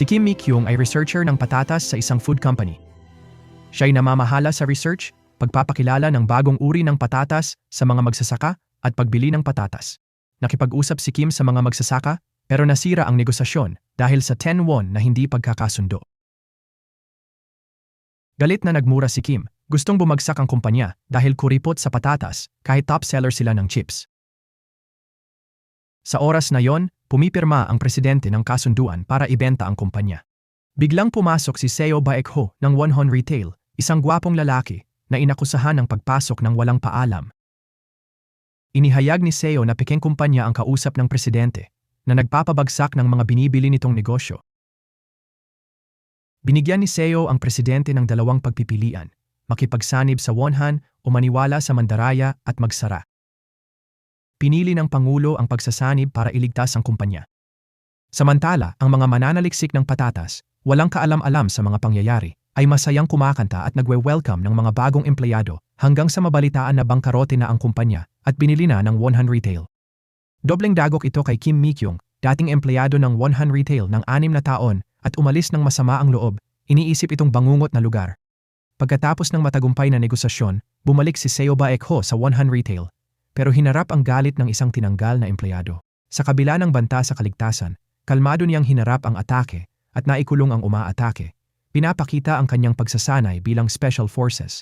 Si Kim Mi-kyung ay researcher ng patatas sa isang food company. Siya ay namamahala sa research, pagpapakilala ng bagong uri ng patatas sa mga magsasaka at pagbili ng patatas. Nakipag-usap si Kim sa mga magsasaka pero nasira ang negosasyon dahil sa 10 won na hindi pagkakasundo. Galit na nagmura si Kim, gustong bumagsak ang kumpanya dahil kuripot sa patatas kahit top seller sila ng chips. Sa oras na yon, pumipirma ang presidente ng kasunduan para ibenta ang kumpanya. Biglang pumasok si Seo Baekho ng Wonhon Retail, isang gwapong lalaki na inakusahan ng pagpasok ng walang paalam. Inihayag ni Seo na peking kumpanya ang kausap ng presidente na nagpapabagsak ng mga binibili nitong negosyo. Binigyan ni Seo ang presidente ng dalawang pagpipilian, makipagsanib sa Wonhon o maniwala sa mandaraya at magsara. Pinili ng Pangulo ang pagsasanib para iligtas ang kumpanya. Samantala, ang mga mananaliksik ng patatas, walang kaalam-alam sa mga pangyayari, ay masayang kumakanta at nagwe-welcome ng mga bagong empleyado hanggang sa mabalitaan na bangkarote na ang kumpanya at binili na ng Wonhon Retail. Dobleng dagok ito kay Kim Mi-kyung, dating empleyado ng Wonhon Retail ng 6 na taon at umalis ng masama ang loob, iniisip itong bangungot na lugar. Pagkatapos ng matagumpay na negosasyon, bumalik si Seo Baekho sa Wonhon Retail, pero hinarap ang galit ng isang tinanggal na empleyado. Sa kabila ng banta sa kaligtasan, kalmado niyang hinarap ang atake at naikulong ang umaatake. Pinapakita ang kanyang pagsasanay bilang Special Forces.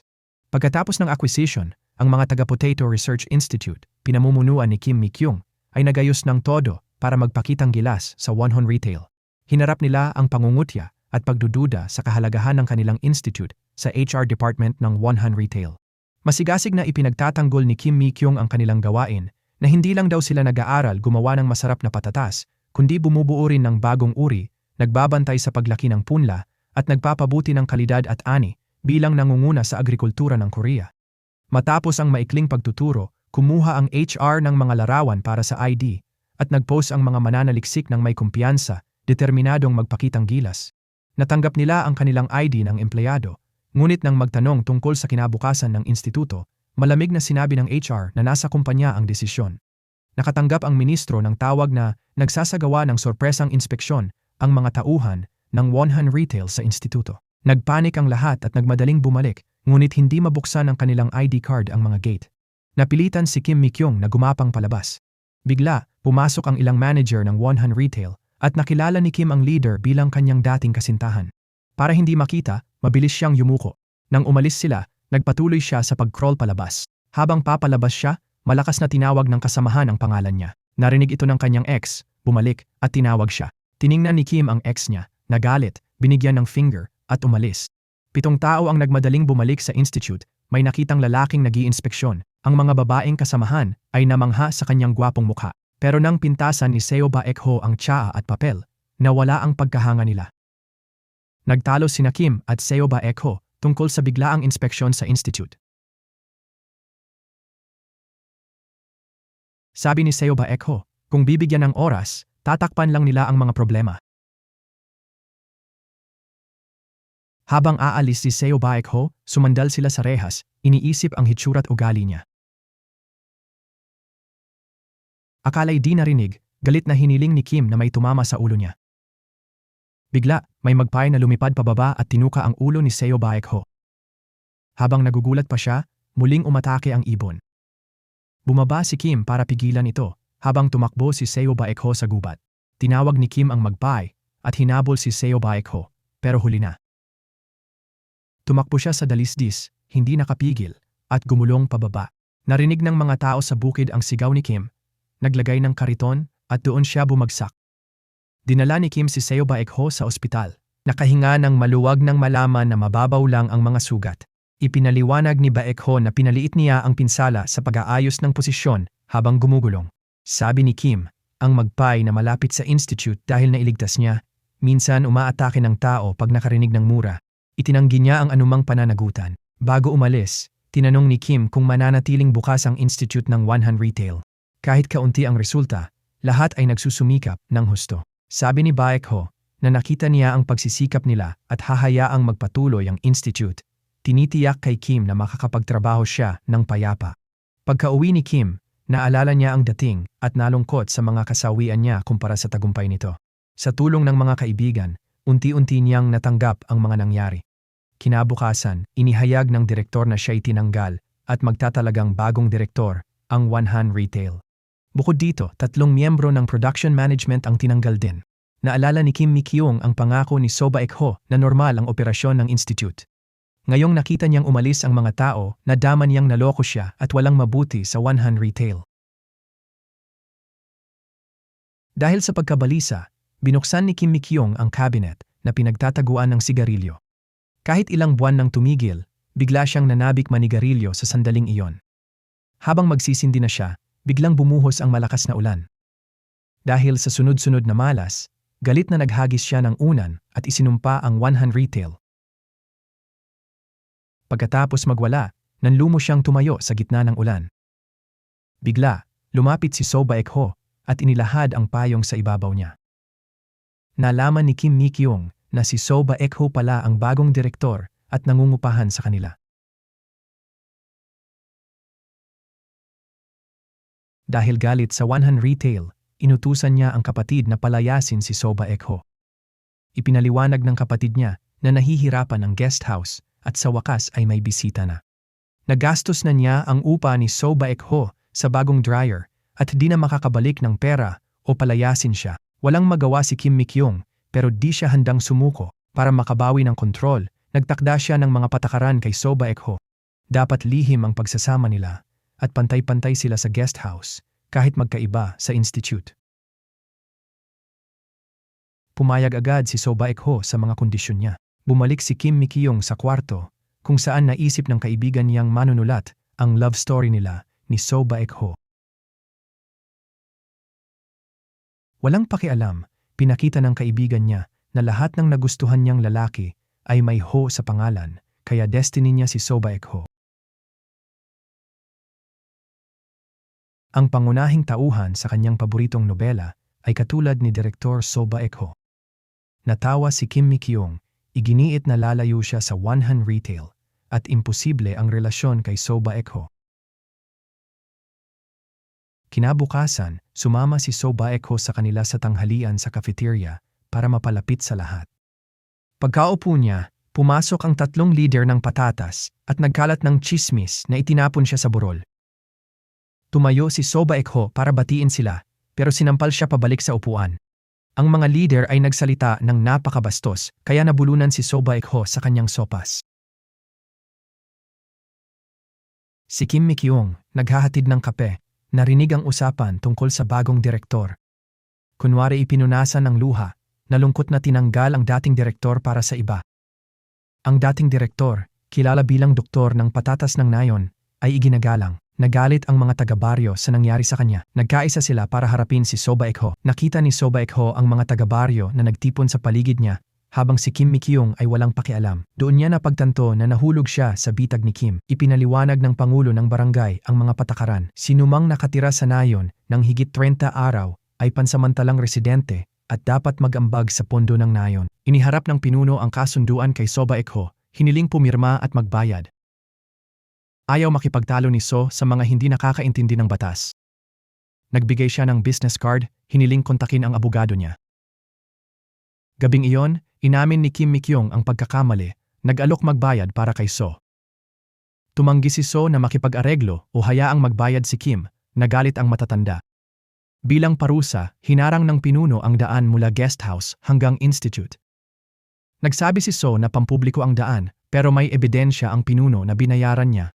Pagkatapos ng acquisition, ang mga taga-Potato Research Institute, pinamumunuan ni Kim Mi-kyung, ay nagayos ng todo para magpakitang gilas sa Wonhon Retail. Hinarap nila ang pangungutya at pagdududa sa kahalagahan ng kanilang institute sa HR department ng Wonhon Retail. Masigasig na ipinagtatanggol ni Kim Mi-kyung ang kanilang gawain na hindi lang daw sila nag-aaral gumawa ng masarap na patatas, kundi bumubuo rin ng bagong uri, nagbabantay sa paglaki ng punla at nagpapabuti ng kalidad at ani bilang nangunguna sa agrikultura ng Korea. Matapos ang maikling pagtuturo, kumuha ang HR ng mga larawan para sa ID at nagpost ang mga mananaliksik ng may kumpiyansa, determinadong magpakitang gilas. Natanggap nila ang kanilang ID ng empleyado, ngunit nang magtanong tungkol sa kinabukasan ng instituto, malamig na sinabi ng HR na nasa kumpanya ang desisyon. Nakatanggap ang ministro ng tawag na nagsasagawa ng sorpresang inspeksyon ang mga tauhan ng Wonhon Retail sa instituto. Nagpanik ang lahat at nagmadaling bumalik, ngunit hindi mabuksan ang kanilang ID card ang mga gate. Napilitan si Kim Mi-kyung na gumapang palabas. Bigla, pumasok ang ilang manager ng Wonhon Retail at nakilala ni Kim ang leader bilang kanyang dating kasintahan. Para hindi makita, mabilis siyang yumuko. Nang umalis sila, nagpatuloy siya sa pag-crawl palabas. Habang papalabas siya, malakas na tinawag ng kasamahan ang pangalan niya. Narinig ito ng kanyang ex, bumalik, at tinawag siya. Tiningnan ni Kim ang ex niya, nagalit, binigyan ng finger, at umalis. 7 tao ang nagmadaling bumalik sa institute, may nakitang lalaking nag-iinspeksyon. Ang mga babaeng kasamahan ay namangha sa kanyang gwapong mukha. Pero nang pintasan ni Seo Baekho ang tsaa at papel, nawala ang pagkahanga nila. Nagtalo sina Kim at Seo Baekho tungkol sa biglaang inspeksyon sa institute. Sabi ni Seo Baekho, kung bibigyan ng oras, tatakpan lang nila ang mga problema. Habang aalis si Seo Baekho, sumandal sila sa rehas, iniisip ang hitsura't ugali niya. Akala'y di narinig, galit na hiniling ni Kim na may tumama sa ulo niya. Bigla, may magpay na lumipad pababa at tinuka ang ulo ni Seo Baekho. Habang nagugulat pa siya, muling umatake ang ibon. Bumaba si Kim para pigilan ito, habang tumakbo si Seo Baekho sa gubat. Tinawag ni Kim ang magpay at hinabol si Seo Baekho, pero huli na. Tumakbo siya sa dalisdis, hindi nakapigil, at gumulong pababa. Narinig ng mga tao sa bukid ang sigaw ni Kim, naglagay ng kariton at doon siya bumagsak. Dinala ni Kim si Seo Baekho sa ospital. Nakahinga ng maluwag nang malaman na mababaw lang ang mga sugat. Ipinaliwanag ni Baekho na pinaliit niya ang pinsala sa pag-aayos ng posisyon habang gumugulong. Sabi ni Kim, ang magpay na malapit sa institute dahil nailigtas niya, minsan umaatake ng tao pag nakarinig ng mura. Itinanggi niya ang anumang pananagutan. Bago umalis, tinanong ni Kim kung mananatiling bukas ang institute ng Wonhon Retail. Kahit kaunti ang resulta, lahat ay nagsusumikap ng husto. Sabi ni Baekho na nakita niya ang pagsisikap nila at hahayaang magpatuloy ang institute. Tinitiyak kay Kim na makakapagtrabaho siya ng payapa. Pagka-uwi ni Kim, naalala niya ang dating at nalungkot sa mga kasawian niya kumpara sa tagumpay nito. Sa tulong ng mga kaibigan, Unti-unti niyang natanggap ang mga nangyari. Kinabukasan, inihayag ng direktor na siya'y tinanggal at magtatalagang bagong direktor, ang One Han Retail. Bukod dito, 3 miyembro ng production management ang tinanggal din. Naalala ni Kim Mi-kyung ang pangako ni Soba Ek-ho na normal ang operasyon ng institute. Ngayong nakita niyang umalis ang mga tao, nadama niyang naloko siya at walang mabuti sa One Han Retail. Dahil sa pagkabalisa, binuksan ni Kim Mi-kyung ang cabinet na pinagtataguan ng sigarilyo. Kahit ilang buwan nang tumigil, bigla siyang nanabik manigarilyo sa sandaling iyon. Habang magsisindi na siya, biglang bumuhos ang malakas na ulan. Dahil sa sunod-sunod na malas, galit na naghagis siya ng unan at isinumpa ang One Han Retail. Pagkatapos magwala, nanlumo siyang tumayo sa gitna ng ulan. Bigla, lumapit si Soba Ek-ho at inilahad ang payong sa ibabaw niya. Nalaman ni Kim Mi-kyung na si Soba Ek-ho pala ang bagong direktor at nangungupahan sa kanila. Dahil galit sa One Han Retail, inutusan niya ang kapatid na palayasin si Soba Ek-ho. Ipinaliwanag ng kapatid niya na nahihirapan ang guest house at sa wakas ay may bisita na. Nagastos na niya ang upa ni Soba Ek-ho sa bagong dryer at di na makakabalik ng pera o palayasin siya. Walang magawa si Kim Mi-kyung pero di siya handang sumuko para makabawi ng kontrol. Nagtakda siya ng mga patakaran kay Soba Ek-ho. Dapat lihim ang pagsasama nila at pantay-pantay sila sa guest house kahit magkaiba sa institute. Pumayag agad si Soba Ek-ho sa mga kondisyon niya. Bumalik si Kim Mi-kyung sa kwarto kung saan naisip ng kaibigan niyang manunulat ang love story nila ni Soba Ek-ho. Walang pakialam, pinakita ng kaibigan niya na lahat ng nagustuhan niyang lalaki ay may Ho sa pangalan, kaya destiny niya si Soba Ek-ho. Ang pangunahing tauhan sa kanyang paboritong nobela ay katulad ni Direktor Soba Ek-ho. Natawa si Kim Mi-kyung, iginiit na lalayo siya sa One Han Retail at imposible ang relasyon kay Soba Ek-ho. Kinabukasan, sumama si Soba Ek-ho sa kanila sa tanghalian sa cafeteria para mapalapit sa lahat. Pagkaupo niya, pumasok ang 3 leader ng patatas at nagkalat ng chismis na itinapon siya sa burol. Tumayo si Soba Ek-ho para batiin sila pero sinampal siya pabalik sa upuan. Ang mga leader ay nagsalita ng napakabastos kaya nabulunan si Soba Ek-ho sa kanyang sopas. Si Kim Mi-kyung, naghahatid ng kape, narinig ang usapan tungkol sa bagong direktor. Kunwari ipinunasan ng luha, nalungkot na tinanggal ang dating direktor para sa iba. Ang dating direktor, kilala bilang doktor ng patatas ng nayon, ay iginagalang. Nagalit ang mga taga-baryo sa nangyari sa kanya. Nagkaisa sila para harapin si Soba Ek-ho. Nakita ni Soba Ek-ho ang mga taga-baryo na nagtipon sa paligid niya habang si Kim Mi-kyung ay walang pakialam. Doon niya napagtanto na nahulog siya sa bitag ni Kim. Ipinaliwanag ng Pangulo ng Barangay ang mga patakaran. Sinumang nakatira sa nayon ng higit 30 araw ay pansamantalang residente at dapat mag-ambag sa pondo ng nayon. Iniharap ng pinuno ang kasunduan kay Soba Ek-ho, hiniling pumirma at magbayad. Ayaw makipagtalo ni So sa mga hindi nakakaintindi ng batas. Nagbigay siya ng business card, hiniling kontakin ang abogado niya. Gabing iyon, inamin ni Kim Mi-kyung ang pagkakamali, nag-alok magbayad para kay So. Tumanggi si So na makipag-areglo o hayaang magbayad si Kim, nagalit ang matatanda. Bilang parusa, hinarang ng pinuno ang daan mula guest house hanggang institute. Nagsabi si So na pampubliko ang daan, pero may ebidensya ang pinuno na binayaran niya.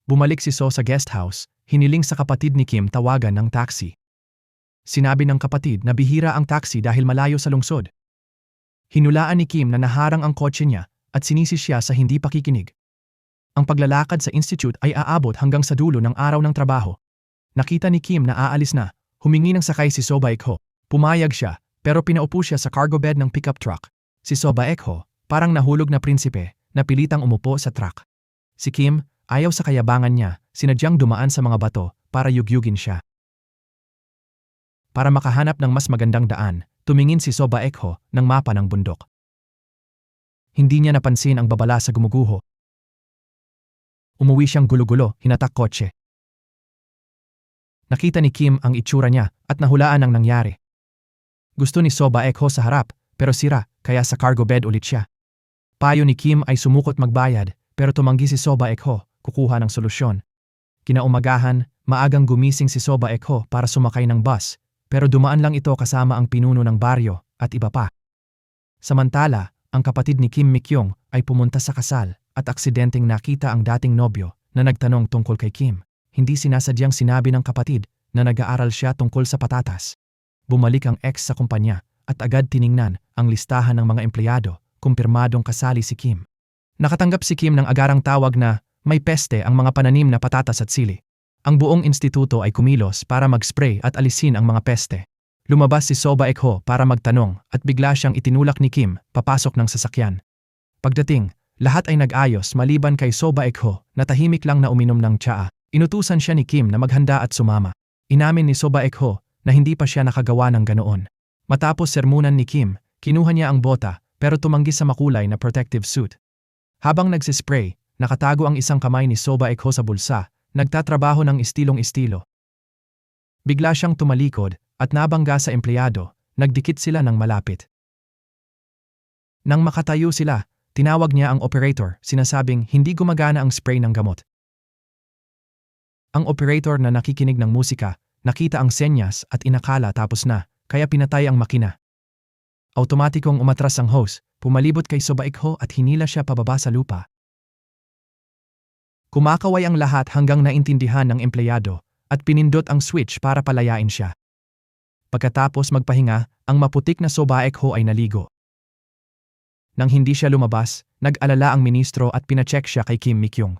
Bumalik si So sa guest house, hiniling sa kapatid ni Kim tawagan ng taxi. Sinabi ng kapatid na bihira ang taxi dahil malayo sa lungsod. Hinulaan ni Kim na naharang ang kotse niya at sinisi siya sa hindi pakikinig. Ang paglalakad sa institute ay aabot hanggang sa dulo ng araw ng trabaho. Nakita ni Kim na aalis na, humingi ng sakay si Soba Ek-ho. Pumayag siya, pero pinaupo siya sa cargo bed ng pickup truck. Si Soba Ek-ho, parang nahulog na prinsipe, na pilitang umupo sa truck. Si Kim, ayaw sa kayabangan niya, sinadyang dumaan sa mga bato para yugyugin siya. Para makahanap ng mas magandang daan, tumingin si Soba Ek-ho ng mapa ng bundok. Hindi niya napansin ang babala sa gumuguho. Umuwi siyang gulo-gulo, hinatak kotse. Nakita ni Kim ang itsura niya at nahulaan ang nangyari. Gusto ni So Baek-ho sa harap, pero sira, kaya sa cargo bed ulit siya. Payo ni Kim ay sumukot magbayad, pero tumanggi si So Baek-ho, kukuha ng solusyon. Kinaumagahan, maagang gumising si So Baek-ho para sumakay ng bus, pero dumaan lang ito kasama ang pinuno ng baryo at iba pa. Samantala, ang kapatid ni Kim Mi-kyung ay pumunta sa kasal at aksidenteng nakita ang dating nobyo na nagtanong tungkol kay Kim. Hindi sinasadyang sinabi ng kapatid na nag-aaral siya tungkol sa patatas. Bumalik ang ex sa kumpanya at agad tiningnan ang listahan ng mga empleyado, kumpirmadong kasali si Kim. Nakatanggap si Kim ng agarang tawag na may peste ang mga pananim na patatas at sili. Ang buong instituto ay kumilos para mag-spray at alisin ang mga peste. Lumabas si So Baek-ho para magtanong at bigla siyang itinulak ni Kim papasok ng sasakyan. Pagdating, lahat ay nag-ayos maliban kay So Baek-ho na tahimik lang na uminom ng tsaa. Inutusan siya ni Kim na maghanda at sumama. Inamin ni So Baek-ho na hindi pa siya nakagawa ng ganoon. Matapos sermunan ni Kim, kinuha niya ang bota pero tumanggi sa makulay na protective suit. Habang nagsispray, nakatago ang isang kamay ni So Baek-ho sa bulsa, nagtatrabaho ng istilong-istilo. Bigla siyang tumalikod at nabangga sa empleyado, nagdikit sila ng malapit. Nang makatayo sila, tinawag niya ang operator, sinasabing hindi gumagana ang spray ng gamot. Ang operator na nakikinig ng musika, nakita ang senyas at inakala tapos na, kaya pinatay ang makina. Automatikong umatras ang hose, pumalibot kay So Baek-ho at hinila siya pababa sa lupa. Kumakaway ang lahat hanggang naintindihan ng empleyado at pinindot ang switch para palayain siya. Pagkatapos magpahinga, ang maputik na So Baek-ho ay naligo. Nang hindi siya lumabas, nag-alala ang ministro at pinacheck siya kay Kim Mi-kyung.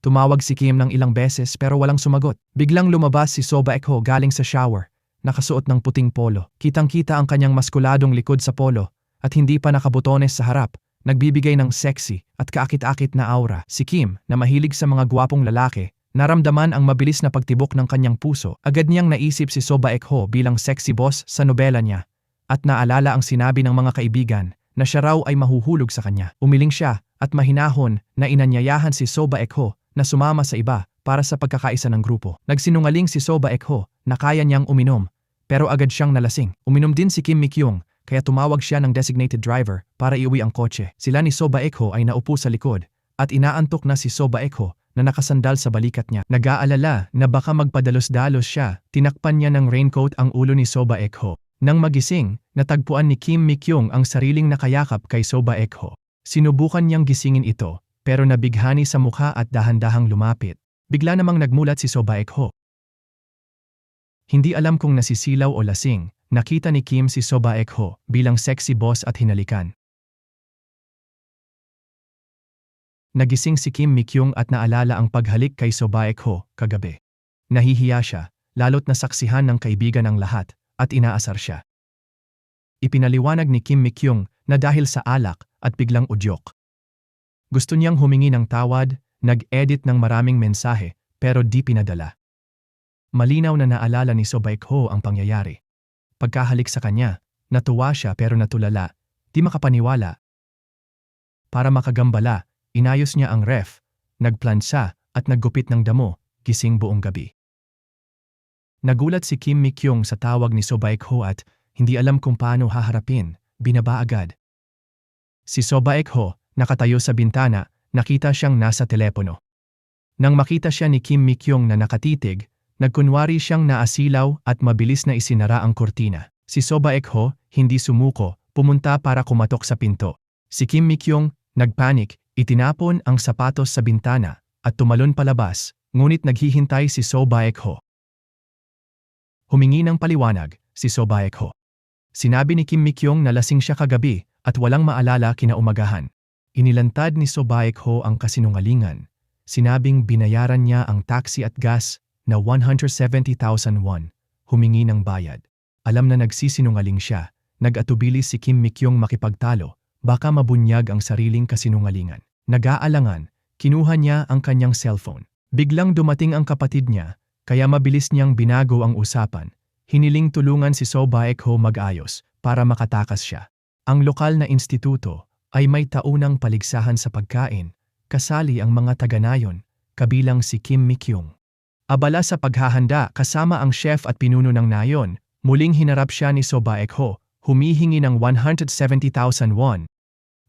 Tumawag si Kim ng ilang beses pero walang sumagot. Biglang lumabas si So Baek-ho galing sa shower, nakasuot ng puting polo. Kitang-kita ang kanyang maskuladong likod sa polo at hindi pa nakabotones sa harap, nagbibigay ng sexy at kaakit-akit na aura. Si Kim, na mahilig sa mga gwapong lalaki, naramdaman ang mabilis na pagtibok ng kanyang puso. Agad niyang naisip si So Baek-ho bilang sexy boss sa nobela niya at naalala ang sinabi ng mga kaibigan na siya raw ay mahuhulog sa kanya. Umiling siya at mahinahon na inanyayahan si So Baek-ho na sumama sa iba para sa pagkakaisa ng grupo. Nagsinungaling si So Baek-ho na kaya niyang uminom, pero agad siyang nalasing. Uminom din si Kim Mi-kyung, kaya tumawag siya ng designated driver para iuwi ang kotse. Sila ni So Baek-ho ay naupo sa likod at inaantok na si So Baek-ho na nakasandal sa balikat niya. Nag-aalala na baka magpadalos-dalos siya, tinakpan niya ng raincoat ang ulo ni So Baek-ho. Nang magising, natagpuan ni Kim Mi-kyung ang sariling nakayakap kay So Baek-ho. Sinubukan niyang gisingin ito, pero nabighani sa mukha at dahan-dahang lumapit. Bigla namang nagmulat si So Baek-ho. Hindi alam kung nasisilaw o lasing, nakita ni Kim si So Baek-ho bilang sexy boss at hinalikan. Nagising si Kim Mi-kyung at naalala ang paghalik kay So Baek-ho kagabi. Nahihiya siya, lalo't nasaksihan ng kaibigan ang lahat, at inaasar siya. Ipinaliwanag ni Kim Mi-kyung na dahil sa alak at biglang udyok. Gusto niyang humingi ng tawad, nag-edit ng maraming mensahe, pero di pinadala. Malinaw na naalala ni So Baek-ho ang pangyayari. Pagkahalik sa kanya, natuwa siya pero natulala, di makapaniwala. Para makagambala, inayos niya ang ref, nagplansa at naggupit ng damo, gising buong gabi. Nagulat si Kim Mi-kyung sa tawag ni So Baek-ho at hindi alam kung paano haharapin, binaba agad. Si So Baek-ho, nakatayo sa bintana, nakita siyang nasa telepono. Nang makita siya ni Kim Mi-kyung na nakatitig, nagkunwari siyang naasilaw at mabilis na isinara ang kurtina. Si So Baek-ho, hindi sumuko, pumunta para kumatok sa pinto. Si Kim Mi-kyung, nagpanik, itinapon ang sapatos sa bintana at tumalon palabas, ngunit naghihintay si So Baek-ho. Humingi ng paliwanag, si So Baek-ho. Sinabi ni Kim Mi-kyung na lasing siya kagabi at walang maalala kinaumagahan. Inilantad ni So Baek-ho ang kasinungalingan. Sinabing binayaran niya ang taxi at gas na 170,000 won, humingi ng bayad. Alam na nagsisinungaling siya, nag-atubili si Kim Mi-kyung makipagtalo, baka mabunyag ang sariling kasinungalingan. Nag-aalangan, kinuha niya ang kanyang cellphone. Biglang dumating ang kapatid niya, kaya mabilis niyang binago ang usapan. Hiniling tulungan si So Baek-ho mag-ayos para makatakas siya. Ang lokal na instituto ay may taunang paligsahan sa pagkain, kasali ang mga taga-nayon, kabilang si Kim Mi-kyung. Abala sa paghahanda kasama ang chef at pinuno ng nayon, Muling hinarap siya ni So Baek-ho, humihingi ng 170,000 won.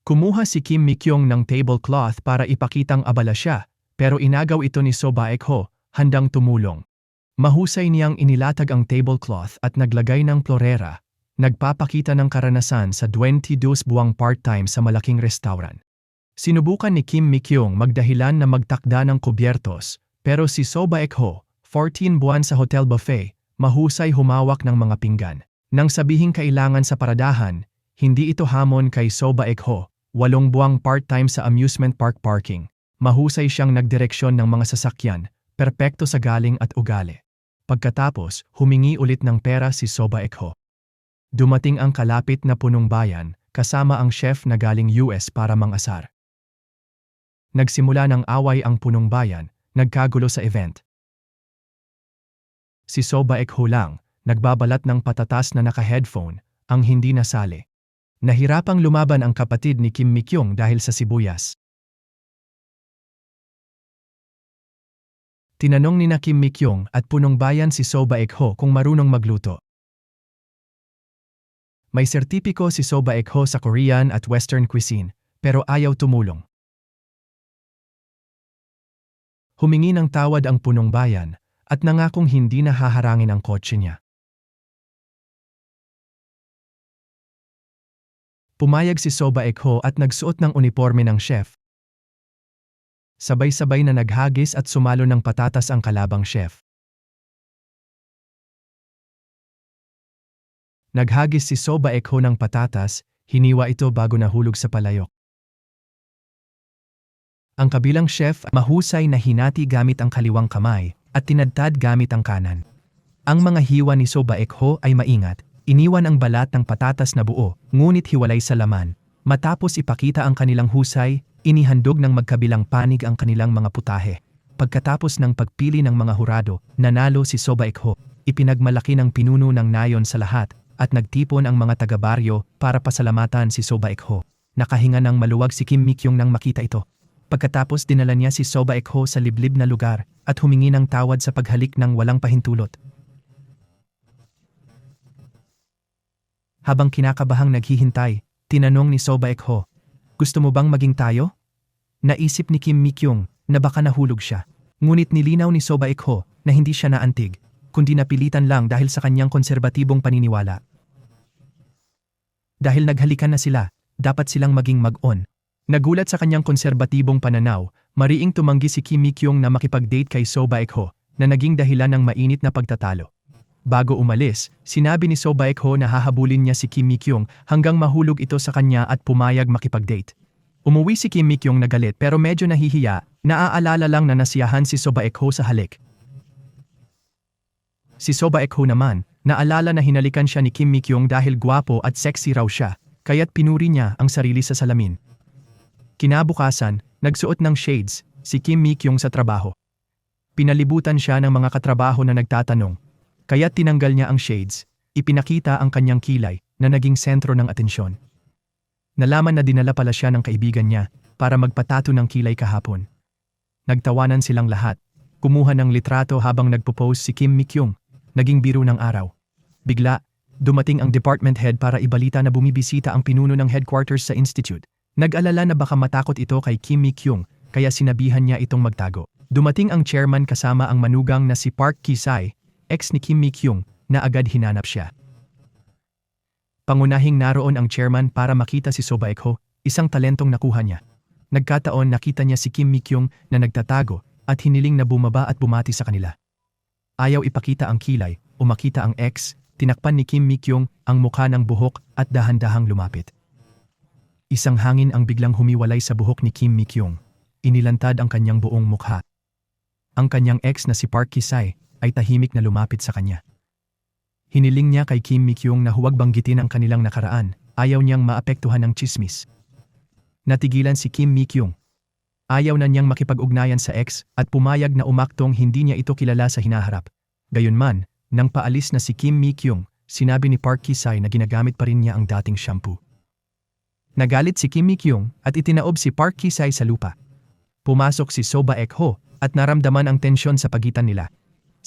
Kumuha si Kim Mi-kyung ng tablecloth para ipakitang abala siya, pero inagaw ito ni So Baek-ho, handang tumulong. Mahusay niyang inilatag ang tablecloth at naglagay ng florera, nagpapakita ng karanasan sa 22 buwang part-time sa malaking restaurant. Sinubukan ni Kim Mi-kyung magdahilan na magtakda ng kubyertos, pero si So Baek-ho, 14 buwan sa hotel buffet, mahusay humawak ng mga pinggan. Nang sabihing kailangan sa paradahan, hindi ito hamon kay So Baek-ho, 8 buwang part-time sa amusement park parking. Mahusay siyang nagdireksyon ng mga sasakyan, perpekto sa galing at ugali. Pagkatapos, humingi ulit ng pera si So Baek-ho. Dumating ang kalapit na punong bayan, kasama ang chef na galing US para mangasar. Nagsimula ng away ang punong bayan, nagkagulo sa event. Si So Baek-ho lang, nagbabalat ng patatas na naka-headphone, ang hindi nasali. Nahirapang lumaban ang kapatid ni Kim Mi-kyung dahil sa sibuyas. Tinanong ni na Kim Mi-kyung at punong bayan si So Baek-ho kung marunong magluto. May sertipiko si So Baek-ho sa Korean at Western cuisine, pero ayaw tumulong. Humingi ng tawad ang punong bayan at nangakong hindi na haharangin ang kotse niya. Pumayag si So Baek-ho at nagsuot ng uniforme ng chef. Sabay-sabay na naghagis at sumalo ng patatas ang kalabang chef. Naghagis si So Baek-ho ng patatas, hiniwa ito bago nahulog sa palayok. Ang kabilang chef mahusay na hinati gamit ang kaliwang kamay at tinadtad gamit ang kanan. Ang mga hiwa ni So Baek-ho ay maingat, iniwan ang balat ng patatas na buo, ngunit hiwalay sa laman. Matapos ipakita ang kanilang husay, inihandog ng magkabilang panig ang kanilang mga putahe. Pagkatapos ng pagpili ng mga hurado, nanalo si So Baek-ho. Ipinagmalaki ng pinuno ng nayon sa lahat at nagtipon ang mga taga-baryo para pasalamatan si So Baek-ho. Nakahinga ng maluwag si Kim Mi-kyung nang makita ito. Pagkatapos dinala niya si So Baek-ho sa liblib na lugar at humingi ng tawad sa paghalik ng walang pahintulot. Habang kinakabahang naghihintay, tinanong ni So Baek-ho, "Gusto mo bang maging tayo?" Naisip ni Kim Mi-kyung na baka nahulog siya. Ngunit nilinaw ni So Baek-ho na hindi siya naantig, kundi napilitan lang dahil sa kanyang konserbatibong paniniwala. Dahil naghalikan na sila, dapat silang maging mag-on. Nagulat sa kanyang konserbatibong pananaw, mariing tumanggi si Kim Mi-kyung na makipag-date kay So Baek-ho na naging dahilan ng mainit na pagtatalo. Bago umalis, sinabi ni So Baek-ho na hahabulin niya si Kim Mi-kyung hanggang mahulog ito sa kanya at pumayag makipag-date. Umuwi si Kim Mi-kyung na galit pero medyo nahihiya, naaalala lang na nasiyahan si So Baek-ho sa halik. Si So Baek-ho naman, naalala na hinalikan siya ni Kim Mi-kyung dahil gwapo at sexy raw siya, kaya't pinuri niya ang sarili sa salamin. Kinabukasan, nagsuot ng shades si Kim Mi-kyung sa trabaho. Pinalibutan siya ng mga katrabaho na nagtatanong, kaya't tinanggal niya ang shades, ipinakita ang kanyang kilay na naging sentro ng atensyon. Nalaman na dinala pala siya ng kaibigan niya para magpatato ng kilay kahapon. Nagtawanan silang lahat, kumuha ng litrato habang nagpo-pose si Kim Mi-kyung, naging biro ng araw. Bigla, dumating ang department head para ibalita na bumibisita ang pinuno ng headquarters sa institute. Nag-alala na baka matakot ito kay Kim Mi-kyung, kaya sinabihan niya itong magtago. Dumating ang chairman kasama ang manugang na si Park Ki-sae, ex ni Kim Mi-kyung, na agad hinanap siya. Pangunahing naroon ang chairman para makita si So Baek-ho, isang talentong nakuha niya. Nagkataon nakita niya si Kim Mi-kyung na nagtatago at hiniling na bumaba at bumati sa kanila. Ayaw ipakita ang kilay o makita ang ex, tinakpan ni Kim Mi-kyung ang mukha ng buhok at dahan-dahang lumapit. Isang hangin ang biglang humiwalay sa buhok ni Kim Mi-kyung. Inilantad ang kanyang buong mukha. Ang kanyang ex na si Park Ki-sae ay tahimik na lumapit sa kanya. Hiniling niya kay Kim Mi-kyung na huwag banggitin ang kanilang nakaraan, ayaw niyang maapektuhan ng tsismis. Natigilan si Kim Mi-kyung. Ayaw na niyang makipag-ugnayan sa ex at pumayag na umaktong hindi niya ito kilala sa hinaharap. Gayunman, nang paalis na si Kim Mi-kyung, sinabi ni Park Ki-sae na ginagamit pa rin niya ang dating shampoo. Nagalit si Kim Mi-kyung at itinaob si Park Ki-sae sa lupa. Pumasok si So Baek-ho at naramdaman ang tensyon sa pagitan nila.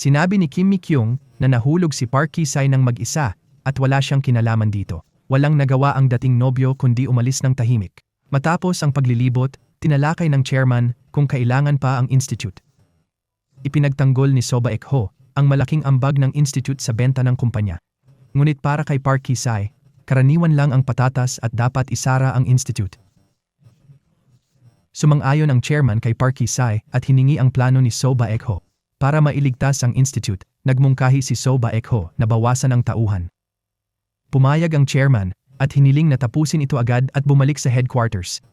Sinabi ni Kim Mi-kyung na nahulog si Park Ki-sai ng mag-isa at wala siyang kinalaman dito. Walang nagawa ang dating nobyo kundi umalis ng tahimik. Matapos ang paglilibot, tinalakay ng chairman kung kailangan pa ang institute. Ipinagtanggol ni Soba Ek-ho ang malaking ambag ng institute sa benta ng kumpanya. Ngunit para kay Park Ki-sai, karaniwan lang ang patatas at dapat isara ang institute. Sumang-ayon ang chairman kay Park Ki-sai at hiningi ang plano ni Soba Ek-ho. Para mailigtas ang institute, nagmungkahi si Soba Ek-ho na bawasan ang tauhan. Pumayag ang chairman at hiniling na tapusin ito agad at bumalik sa headquarters.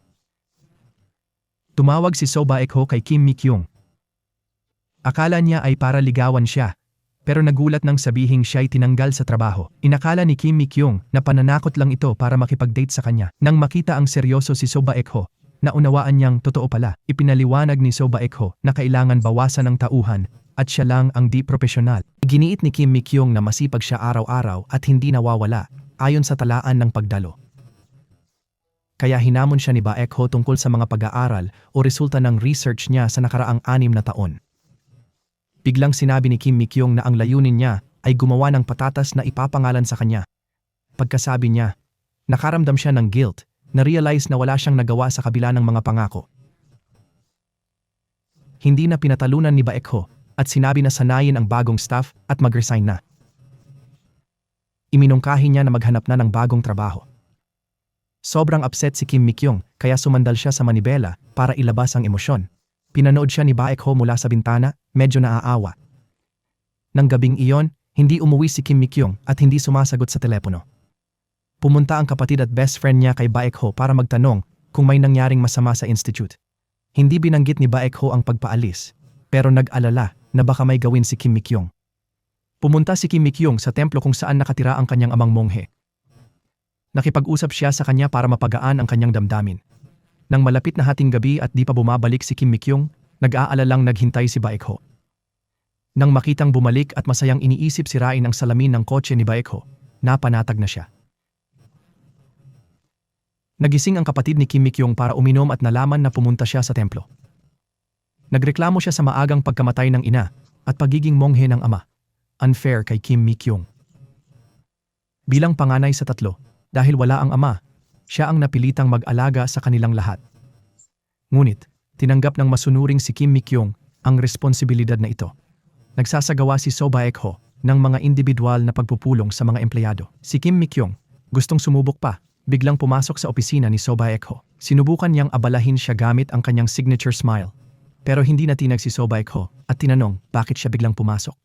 Tumawag si Soba Ek-ho kay Kim Mi-kyung. Akala niya ay para ligawan siya, pero nagulat nang sabihing siya'y tinanggal sa trabaho. Inakala ni Kim Mi-kyung na pananakot lang ito para makipag-date sa kanya. Nang makita ang seryoso si Soba Ek-ho, naunawaan niyang totoo pala. Ipinaliwanag ni Soba Ek-ho na kailangan bawasan ang tauhan at siya lang ang di profesional. Giniit ni Kim Mi-kyung na masipag siya araw-araw at hindi nawawala, ayon sa talaan ng pagdalo. Kaya hinamon siya ni Ba Ek-ho tungkol sa mga pag-aaral o resulta ng research niya sa nakaraang 6 na taon. Biglang sinabi ni Kim Mi-kyung na ang layunin niya ay gumawa ng patatas na ipapangalan sa kanya. Pagkasabi niya, nakaramdam siya ng guilt, na-realize na wala siyang nagawa sa kabila ng mga pangako. Hindi na pinatalunan ni Ba Ek-ho at sinabi na sanayin ang bagong staff at mag-resign na. Iminungkahi niya na maghanap na ng bagong trabaho. Sobrang upset si Kim Mi-kyung kaya sumandal siya sa manibela para ilabas ang emosyon. Pinanood siya ni Ba Ek-ho mula sa bintana, medyo naaawa. Nang gabing iyon, hindi umuwi si Kim Mi-kyung at hindi sumasagot sa telepono. Pumunta ang kapatid at best friend niya kay Ba Ek-ho para magtanong kung may nangyaring masama sa institute. Hindi binanggit ni Ba Ek-ho ang pagpaalis, pero nag-alala na baka may gawin si Kim Mi-kyung. Pumunta si Kim Mi-kyung sa templo kung saan nakatira ang kanyang amang monghe. Nakipag-usap siya sa kanya para mapagaan ang kanyang damdamin. Nang malapit na hating gabi at di pa bumabalik si Kim Mi-kyung, nag-aalalang naghintay si Ba Ek-ho. Nang makitang bumalik at masayang iniisip sirain ang salamin ng kotse ni Ba Ek-ho, napanatag na siya. Nagising ang kapatid ni Kim Mi-kyung para uminom at nalaman na pumunta siya sa templo. Nagreklamo siya sa maagang pagkamatay ng ina at pagiging monghe ng ama. Unfair kay Kim Mi-kyung. Bilang panganay sa 3, dahil wala ang ama, siya ang napilitang mag-alaga sa kanilang lahat. Ngunit, tinanggap ng masunuring si Kim Mi-kyung ang responsibilidad na ito. Nagsasagawa si Soba Ek-ho ng mga individual na pagpupulong sa mga empleyado. Si Kim Mi-kyung, gustong sumubok pa, biglang pumasok sa opisina ni Soba Ek-ho. Sinubukan niyang abalahin siya gamit ang kanyang signature smile. Pero hindi natinag si Soba Ek-ho at tinanong bakit siya biglang pumasok.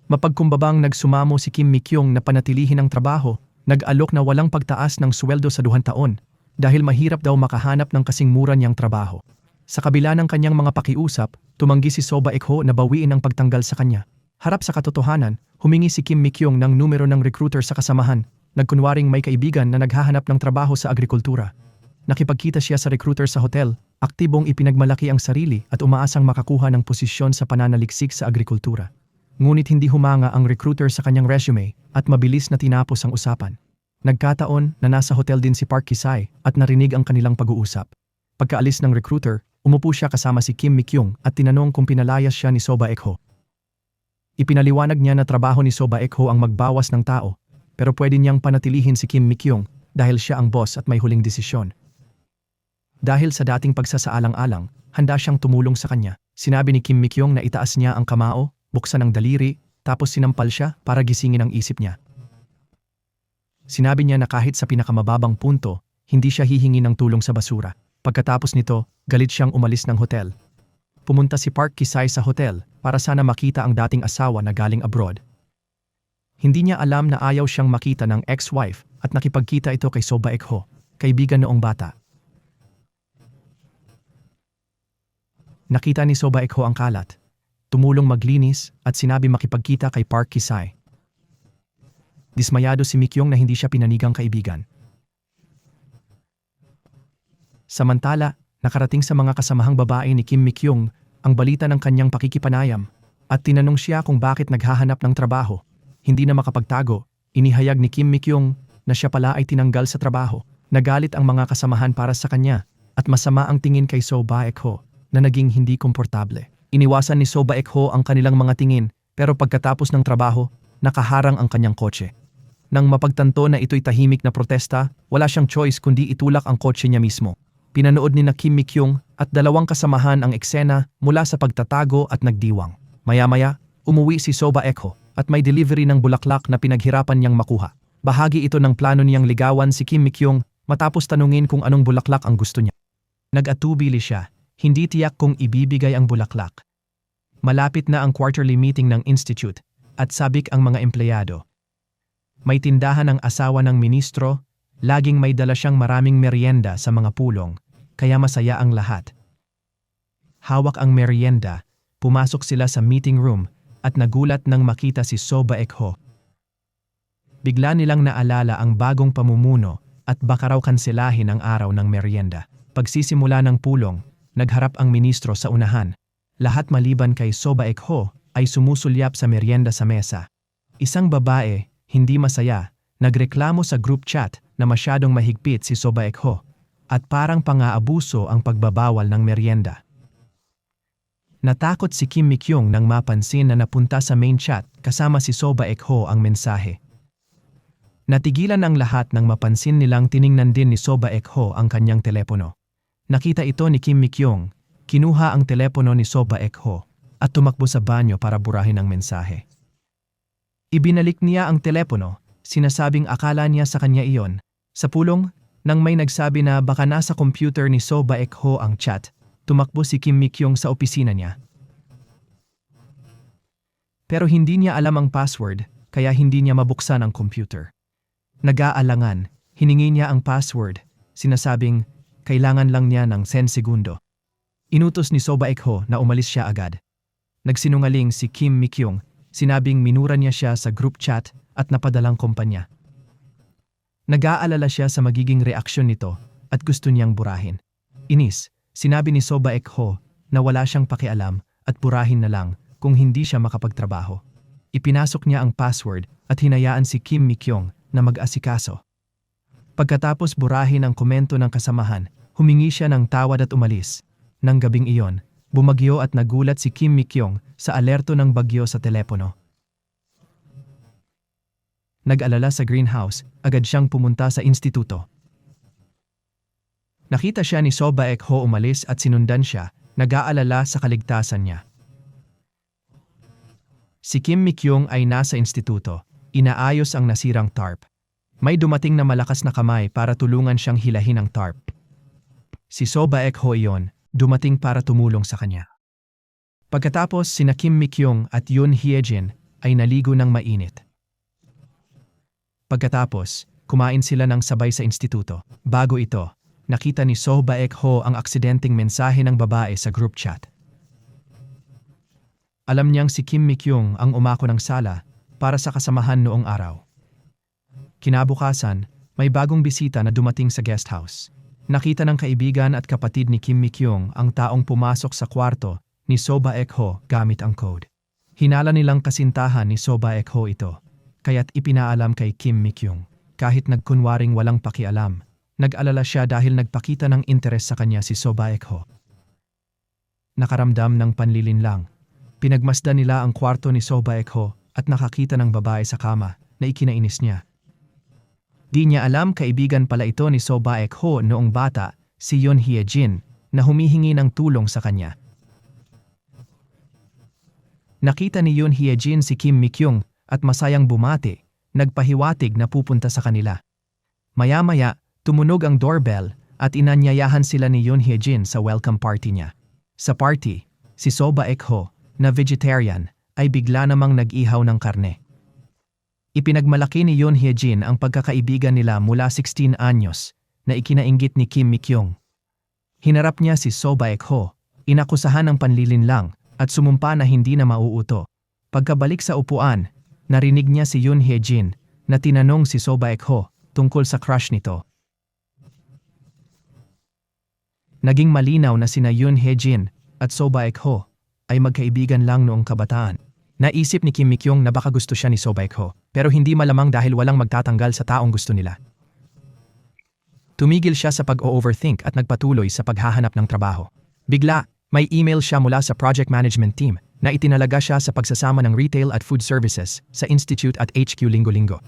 Mapagkumbabang nagsumamo si Kim Mi-kyung na panatilihin ang trabaho, nag-alok na walang pagtaas ng sweldo sa 2 taon dahil mahirap daw makahanap ng kasing mura niyang trabaho. Sa kabila ng kanyang mga pakiusap, tumanggi si Soba Ek-ho na bawiin ang pagtanggal sa kanya. Harap sa katotohanan, humingi si Kim Mi-kyung ng numero ng recruiter sa kasamahan, nagkunwaring may kaibigan na naghahanap ng trabaho sa agrikultura. Nakipagkita siya sa recruiter sa hotel, aktibong ipinagmalaki ang sarili at umaasang makakuha ng posisyon sa pananaliksik sa agrikultura. Ngunit hindi humanga ang recruiter sa kanyang resume at mabilis na tinapos ang usapan. Nagkataon na nasa hotel din si Park Ki-sai at narinig ang kanilang pag-uusap. Pagkaalis ng recruiter, umupo siya kasama si Kim Mi-kyung at tinanong kung pinalayas siya ni Soba Ek-ho. Ipinaliwanag niya na trabaho ni Soba Ek-ho ang magbawas ng tao, pero pwede niyang panatilihin si Kim Mi-kyung dahil siya ang boss at may huling desisyon. Dahil sa dating pagsasaalang-alang, handa siyang tumulong sa kanya. Sinabi ni Kim Mi-kyung na itaas niya ang kamao, buksan ang daliri, tapos sinampal siya para gisingin ang isip niya. Sinabi niya na kahit sa pinakamababang punto, hindi siya hihingi ng tulong sa basura. Pagkatapos nito, galit siyang umalis ng hotel. Pumunta si Park Ki-sai sa hotel para sana makita ang dating asawa na galing abroad. Hindi niya alam na ayaw siyang makita ng ex-wife at nakipagkita ito kay Soba Ek-ho, kaibigan noong bata. Nakita ni Soba Ek-ho ang kalat, tumulong maglinis at sinabi makipagkita kay Park Ki-sai. Dismayado si Mi-kyung na hindi siya pinanigang kaibigan. Samantala, nakarating sa mga kasamahang babae ni Kim Mi-kyung ang balita ng kanyang pakikipanayam at tinanong siya kung bakit naghahanap ng trabaho. Hindi na makapagtago, inihayag ni Kim Mi-kyung na siya pala ay tinanggal sa trabaho. Nagalit ang mga kasamahan para sa kanya at masama ang tingin kay Soba Ek-ho na naging hindi komportable. Iniwasan ni Soba Ek-ho ang kanilang mga tingin Pero pagkatapos ng trabaho, nakaharang ang kanyang kotse. Nang mapagtanto na ito'y tahimik na protesta, wala siyang choice kundi itulak ang kotse niya mismo. Pinanood ni Kim Mi-kyung at dalawang kasamahan ang eksena mula sa pagtatago at nagdiwang. Maya-maya, umuwi si Soba Ekho at may delivery ng bulaklak na pinaghirapan niyang makuha. Bahagi ito ng plano niyang ligawan si Kim Mi-kyung matapos tanungin kung anong bulaklak ang gusto niya. Nag-atubili siya, hindi tiyak kung ibibigay ang bulaklak. Malapit na ang quarterly meeting ng institute at sabik ang mga empleyado. May tindahan ang asawa ng ministro, laging may dala siyang maraming merienda sa mga pulong, kaya masaya ang lahat. Hawak ang merienda, pumasok sila sa meeting room at nagulat nang makita si Soba Ekho. Bigla nilang naalala ang bagong pamumuno at baka raw kanselahin ang araw ng merienda. Pagsisimula ng pulong, nagharap ang ministro sa unahan. Lahat maliban kay Soba Ekho ay sumusulyap sa merienda sa mesa. Isang babae, hindi masaya, nagreklamo sa group chat na masyadong mahigpit si Soba Ekho at parang pang-aabuso ang pagbabawal ng merienda. Natakot si Kim Mi-kyung nang mapansin na napunta sa main chat kasama si Soba Ekho ang mensahe. Natigilan ang lahat nang mapansin nilang tiningnan din ni Soba Ekho ang kanyang telepono. Nakita ito ni Kim Mi-kyung, kinuha ang telepono ni Soba Ekho at tumakbo sa banyo para burahin ang mensahe. Ibinalik niya ang telepono, sinasabing akala niya sa kanya iyon. Sa pulong, nang may nagsabi na baka nasa computer ni Soba Ekho ang chat, tumakbo si Kim Mi-kyung sa opisina niya. Pero hindi niya alam ang password, kaya hindi niya mabuksan ang computer. Nag-aalangan, hiningi niya ang password, sinasabing kailangan lang niya ng 10 segundo. Inutos ni Soba Ekho na umalis siya agad. Nagsinungaling si Kim Mi-kyung, sinabing minura niya siya sa group chat at napadalang kumpanya. Nag-aalala siya sa magiging reaksyon nito at gusto niyang burahin. Inis, sinabi ni Soba Ekho na wala siyang pakialam at burahin na lang kung hindi siya makapagtrabaho. Ipinasok niya ang password at hinayaan si Kim Mi-kyung na mag-asikaso. Pagkatapos burahin ang komento ng kasamahan, humingi siya ng tawad at umalis. Nang gabing iyon, bumagyo at nagulat si Kim Mi-kyung sa alerto ng bagyo sa telepono. Nag-alala sa greenhouse, agad siyang pumunta sa instituto. Nakita siya ni Soba Ekho umalis at sinundan siya, nag-aalala sa kaligtasan niya. Si Kim Mi-kyung ay nasa instituto, inaayos ang nasirang tarp. May dumating na malakas na kamay para tulungan siyang hilahin ang tarp. Si Soba Ekho iyon, dumating para tumulong sa kanya. Pagkatapos sina Kim Mi-kyung at Yoon Hye-jin ay naligo ng mainit. Pagkatapos, kumain sila ng sabay sa instituto. Bago ito, nakita ni Soba Ekho ang aksidenteng mensahe ng babae sa group chat. Alam niyang si Kim Mi-kyung ang umako ng sala para sa kasamahan noong araw. Kinabukasan, may bagong bisita na dumating sa guest house. Nakita ng kaibigan at kapatid ni Kim Mi-kyung ang taong pumasok sa kwarto ni Soba Ekho gamit ang code. Hinala nilang kasintahan ni Soba Ekho ito, kaya't ipinaalam kay Kim Mi-kyung. Kahit nagkunwaring walang pakialam, nag-alala siya dahil nagpakita ng interes sa kanya si Soba Ekho. Nakaramdam ng panlilinlang. Pinagmasdan nila ang kwarto ni Soba Ekho at nakakita ng babae sa kama na ikinainis niya. Di niya alam kaibigan pala ito ni Soba Ekho noong bata, si Yoon Hye-jin, na humihingi ng tulong sa kanya. Nakita ni Yoon Hye-jin si Kim Mi-kyung at masayang bumati, nagpahiwatig na pupunta sa kanila. Maya-maya, tumunog ang doorbell at inanyayahan sila ni Yoon Hye-jin sa welcome party niya. Sa party, si Soba Ekho, na vegetarian, ay bigla namang nag-ihaw ng karne. Ipinagmalaki ni Yoon Hye-jin ang pagkakaibigan nila mula 16 anyos na ikinainggit ni Kim Mi-kyung. Hinarap niya si Soba Ekho, inakusahan ng panlilinlang at sumumpa na hindi na mauuto. Pagkabalik sa upuan, narinig niya si Yoon Hye-jin na tinanong si Soba Ekho tungkol sa crush nito. Naging malinaw na sina Yoon Hye-jin at Soba Ekho ay magkaibigan lang noong kabataan. Naisip ni Kim Mi-kyung na baka gusto siya ni Soba Ekho, pero hindi malamang dahil walang magtatanggal sa taong gusto nila. Tumigil siya sa pag-overthink at nagpatuloy sa paghahanap ng trabaho. Bigla, may email siya mula sa project management team na itinalaga siya sa pagsasama ng retail at food services sa Institute at HQ linggo-linggo.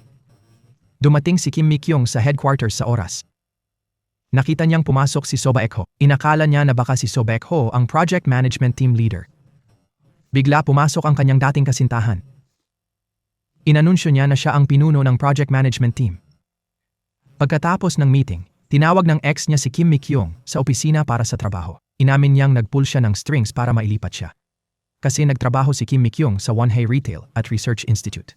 Dumating si Kim Mi-kyung sa headquarters sa oras. Nakita niyang pumasok si So Baek-ho. Inakala niya na baka si So Baek-ho ang project management team leader. Bigla pumasok ang kanyang dating kasintahan. Inanunsyo niya na siya ang pinuno ng project management team. Pagkatapos ng meeting, tinawag ng ex niya si Kim Mi-kyung sa opisina para sa trabaho. Inamin niyang nagpull siya ng strings para mailipat siya. Kasi nagtrabaho si Kim Mi-kyung sa Wonhae Retail at Research Institute.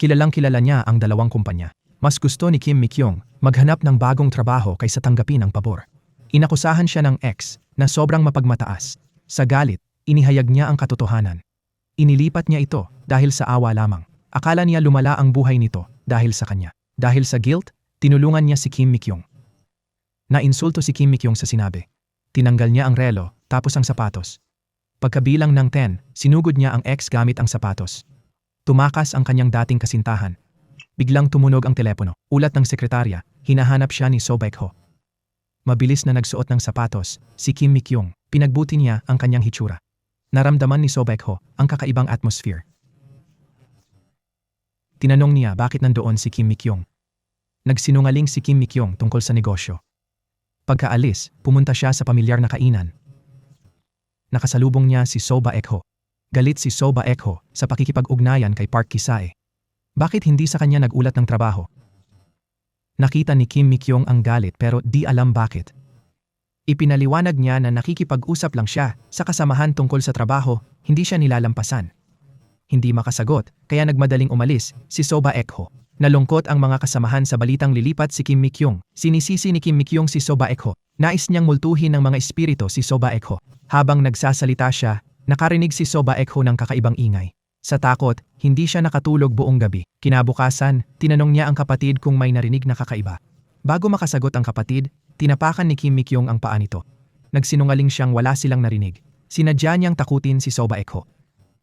Kilalang-kilala niya ang dalawang kumpanya. Mas gusto ni Kim Mi-kyung maghanap ng bagong trabaho kaysa tanggapin ang pabor. Inakusahan siya ng ex na sobrang mapagmataas. Sa galit, inihayag niya ang katotohanan. Inilipat niya ito dahil sa awa lamang. Akala niya lumala ang buhay nito dahil sa kanya. Dahil sa guilt, tinulungan niya si Kim Mi-kyung. Nainsulto si Kim Mi-kyung sa sinabi. Tinanggal niya ang relo, tapos ang sapatos. Pagkabilang ng 10, sinugod niya ang ex gamit ang sapatos. Tumakas ang kanyang dating kasintahan. Biglang tumunog ang telepono. Ulat ng sekretarya, hinahanap siya ni So Baek-ho. Mabilis na nagsuot ng sapatos, si Kim Mi-kyung, pinagbuti niya ang kanyang hitsura. Naramdaman ni So Baek-ho ang kakaibang atmosphere. Tinanong niya bakit nandoon si Kim Mi-kyung. Nagsinungaling si Kim Mi-kyung tungkol sa negosyo. Pagkaalis, pumunta siya sa pamilyar na kainan. Nakasalubong niya si So Baek-ho. Galit si So Baek-ho sa pakikipag-ugnayan kay Park Ki-sae. Bakit hindi sa kanya nagulat ng trabaho? Nakita ni Kim Mi-kyung ang galit pero di alam bakit. Ipinaliwanag niya na nakikipag-usap lang siya sa kasamahan tungkol sa trabaho, hindi siya nilalampasan. Hindi makasagot, kaya nagmadaling umalis si So Baek-ho. Nalungkot ang mga kasamahan sa balitang lilipat si Kim Mi-kyung. Sinisisi ni Kim Mi-kyung si So Baek-ho. Nais niyang multuhin ng mga espiritu si So Baek-ho. Habang nagsasalita siya, nakarinig si So Baek-ho ng kakaibang ingay. Sa takot, hindi siya nakatulog buong gabi. Kinabukasan, tinanong niya ang kapatid kung may narinig na kakaiba. Bago makasagot ang kapatid, tinapakan ni Kim Mi-kyung ang paa nito. Nagsinungaling siyang wala silang narinig. Sinadya niyang takutin si So Baek-ho.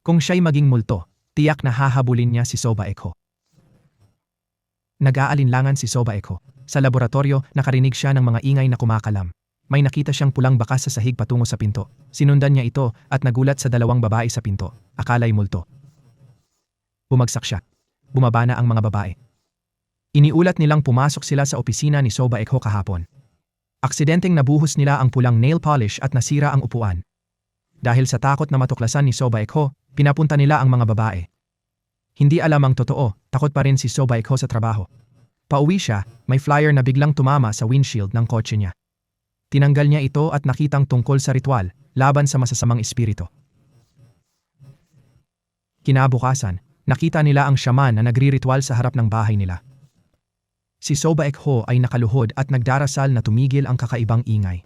Kung siya'y maging multo, tiyak na hahabulin niya si So Baek-ho. Nag-aalinlangan si So Baek-ho. Sa laboratorio, nakarinig siya ng mga ingay na kumakalam. May nakita siyang pulang bakas sa sahig patungo sa pinto. Sinundan niya ito at nagulat sa dalawang babae sa pinto. Akala'y multo. Bumagsak siya. Bumaba na ang mga babae. Iniulat nilang pumasok sila sa opisina ni So Baek-ho kahapon. Aksidenteng nabuhos nila ang pulang nail polish at nasira ang upuan. Dahil sa takot na matuklasan ni So Baek-ho, pinapunta nila ang mga babae. Hindi alam ang totoo, takot pa rin si So Baek-ho sa trabaho. Pauwi siya, may flyer na biglang tumama sa windshield ng kotse niya. Tinanggal niya ito at nakitang tungkol sa ritual, laban sa masasamang espiritu. Kinabukasan, nakita nila ang shaman na nagri-ritual sa harap ng bahay nila. Si So Baek-ho ay nakaluhod at nagdarasal na tumigil ang kakaibang ingay.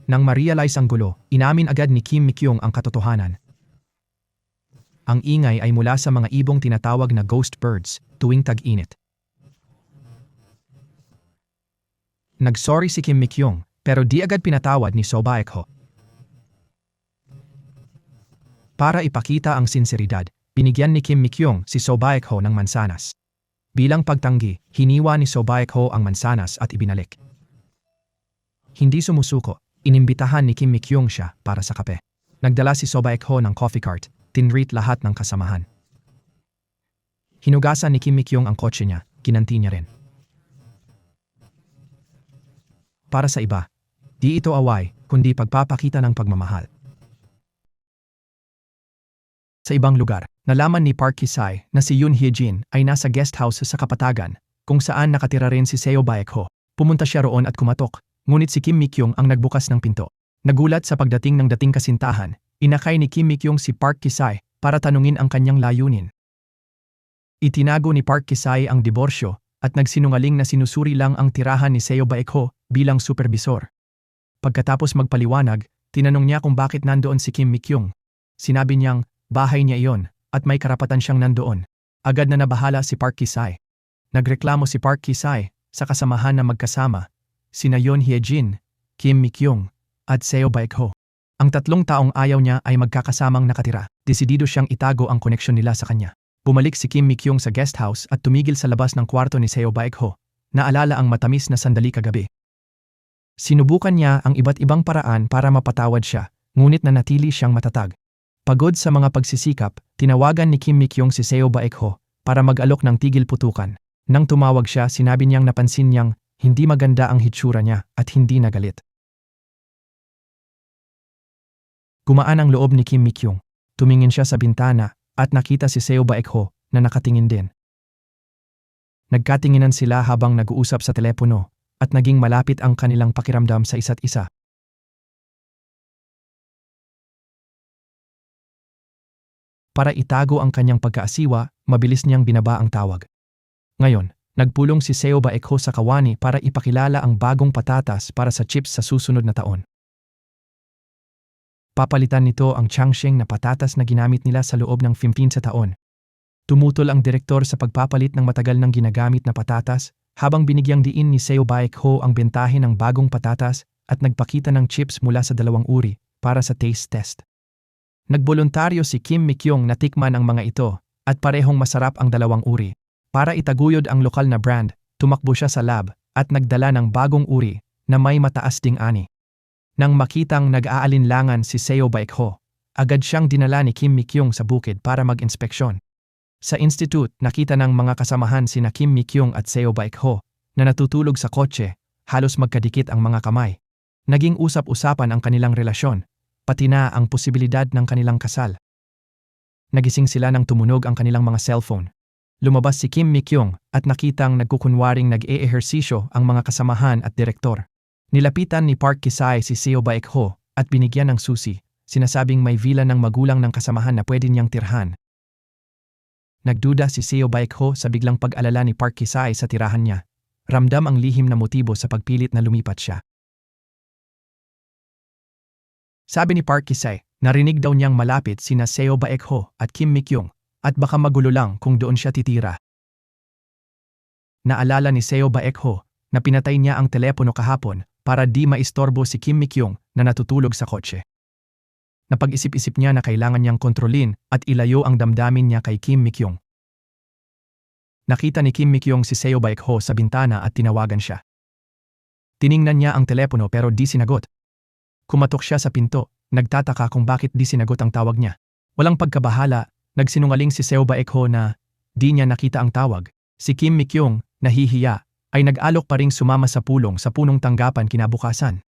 Nang ma-realize ang gulo, inamin agad ni Kim Mi-kyung ang katotohanan. Ang ingay ay mula sa mga ibong tinatawag na ghost birds tuwing tag-init. Nagsorry si Kim Mi-kyung pero di agad pinatawad ni So Baek-ho. Para ipakita ang sinseridad, binigyan ni Kim Mi-kyung si So Baek-ho ng mansanas. Bilang pagtanggi, hiniwa ni So Baek-ho ang mansanas at ibinalik. Hindi sumusuko, inimbitahan ni Kim Mi-kyung siya para sa kape. Nagdala si So Baek-ho ng coffee cart, tinreat lahat ng kasamahan. Hinugasan ni Kim Mi-kyung ang kotse niya, kinanti niya rin. Para sa iba, di ito away, kundi pagpapakita ng pagmamahal. Sa ibang lugar, nalaman ni Park Ki-sae na si Yoon Hye-jin ay nasa guest house sa Kapatagan, kung saan nakatira rin si Seo Baek-ho. Pumunta siya roon at kumatok, ngunit si Kim Mi-kyung ang nagbukas ng pinto. Nagulat sa pagdating ng dating kasintahan, inakay ni Kim Mi-kyung si Park Ki-sae para tanungin ang kanyang layunin. Itinago ni Park Ki-sae ang diborsyo at nagsinungaling na sinusuri lang ang tirahan ni Seo Baek-ho bilang supervisor. Pagkatapos magpaliwanag, tinanong niya kung bakit nandoon si Kim Mi-kyung. Sinabi niyang, bahay niya iyon, at may karapatan siyang nandoon. Agad na nabahala si Park Ki-sae. Nagreklamo si Park Ki-sae sa kasamahan na magkasama, sina Yoon Hye-jin, Kim Mi-kyung, at Seo Baek-ho. Ang tatlong taong ayaw niya ay magkakasamang nakatira. Desidido siyang itago ang koneksyon nila sa kanya. Bumalik si Kim Mi-kyung sa guest house at tumigil sa labas ng kwarto ni Seo Baek-ho. Naalala ang matamis na sandali kagabi. Sinubukan niya ang iba't ibang paraan para mapatawad siya, ngunit nanatili siyang matatag. Pagod sa mga pagsisikap, tinawagan ni Kim Mi-kyung si Seo Baek-ho para mag-alok ng tigil putukan. Nang tumawag siya, sinabi niyang napansin niyang hindi maganda ang hitsura niya at hindi nagalit. Gumaan ang loob ni Kim Mi-kyung. Tumingin siya sa bintana at nakita si Seo Baek-ho na nakatingin din. Nagkatinginan sila habang nag-uusap sa telepono at naging malapit ang kanilang pakiramdam sa isa't isa. Para itago ang kanyang pagkaasiwa, mabilis niyang binaba ang tawag. Ngayon, nagpulong si Seo Baek-ho sa kawani para ipakilala ang bagong patatas para sa chips sa susunod na taon. Papalitan nito ang Changsheng na patatas na ginamit nila sa loob ng 15 sa taon. Tumutol ang direktor sa pagpapalit ng matagal nang ginagamit na patatas habang binigyang diin ni Seo Baek-ho ang bentahe ng bagong patatas at nagpakita ng chips mula sa dalawang uri para sa taste test. Nagboluntaryo si Kim Mi-kyung na tikman ang mga ito at parehong masarap ang dalawang uri. Para itaguyod ang lokal na brand, tumakbo siya sa lab at nagdala ng bagong uri na may mataas ding ani. Nang makitang nag-aalinlangan si Seo Baek-ho, agad siyang dinala ni Kim Mi-kyung sa bukid para mag-inspeksyon. Sa institute, nakita ng mga kasamahan sina Kim Mi-kyung at Seo Baek-ho na natutulog sa kotse, halos magkadikit ang mga kamay. Naging usap-usapan ang kanilang relasyon, pati na ang posibilidad ng kanilang kasal. Nagising sila nang tumunog ang kanilang mga cellphone. Lumabas si Kim Mi-kyung at nakitang nagkukunwaring nag-e-ehersisyo ang mga kasamahan at direktor. Nilapitan ni Park Ki-sae si Seo Baek-ho at binigyan ng susi, sinasabing may villa ng magulang ng kasamahan na pwede niyang tirhan. Nagduda si Seo Baek-ho sa biglang pag-alala ni Park Ki-sae sa tirahan niya. Ramdam ang lihim na motibo sa pagpilit na lumipat siya. Sabi ni Park Ki-sae, narinig daw niyang malapit sina Seo Baek-ho at Kim Mi-kyung at baka magulo lang kung doon siya titira. Naalala ni Seo Baek-ho na pinatay niya ang telepono kahapon para di maistorbo si Kim Mi-kyung na natutulog sa kotse. Napag-isip-isip niya na kailangan niyang kontrolin at ilayo ang damdamin niya kay Kim Mi-kyung. Nakita ni Kim Mi-kyung si Seo Baek-ho sa bintana at tinawagan siya. Tiningnan niya ang telepono pero di sinagot. Kumatok siya sa pinto, nagtataka kung bakit di sinagot ang tawag niya. Walang pagkabahala, nagsinungaling si Seo Baek-ho na di niya nakita ang tawag. Si Kim Mi-kyung, nahihiya, ay nag-alok pa ring sumama sa pulong sa punong tanggapan kinabukasan.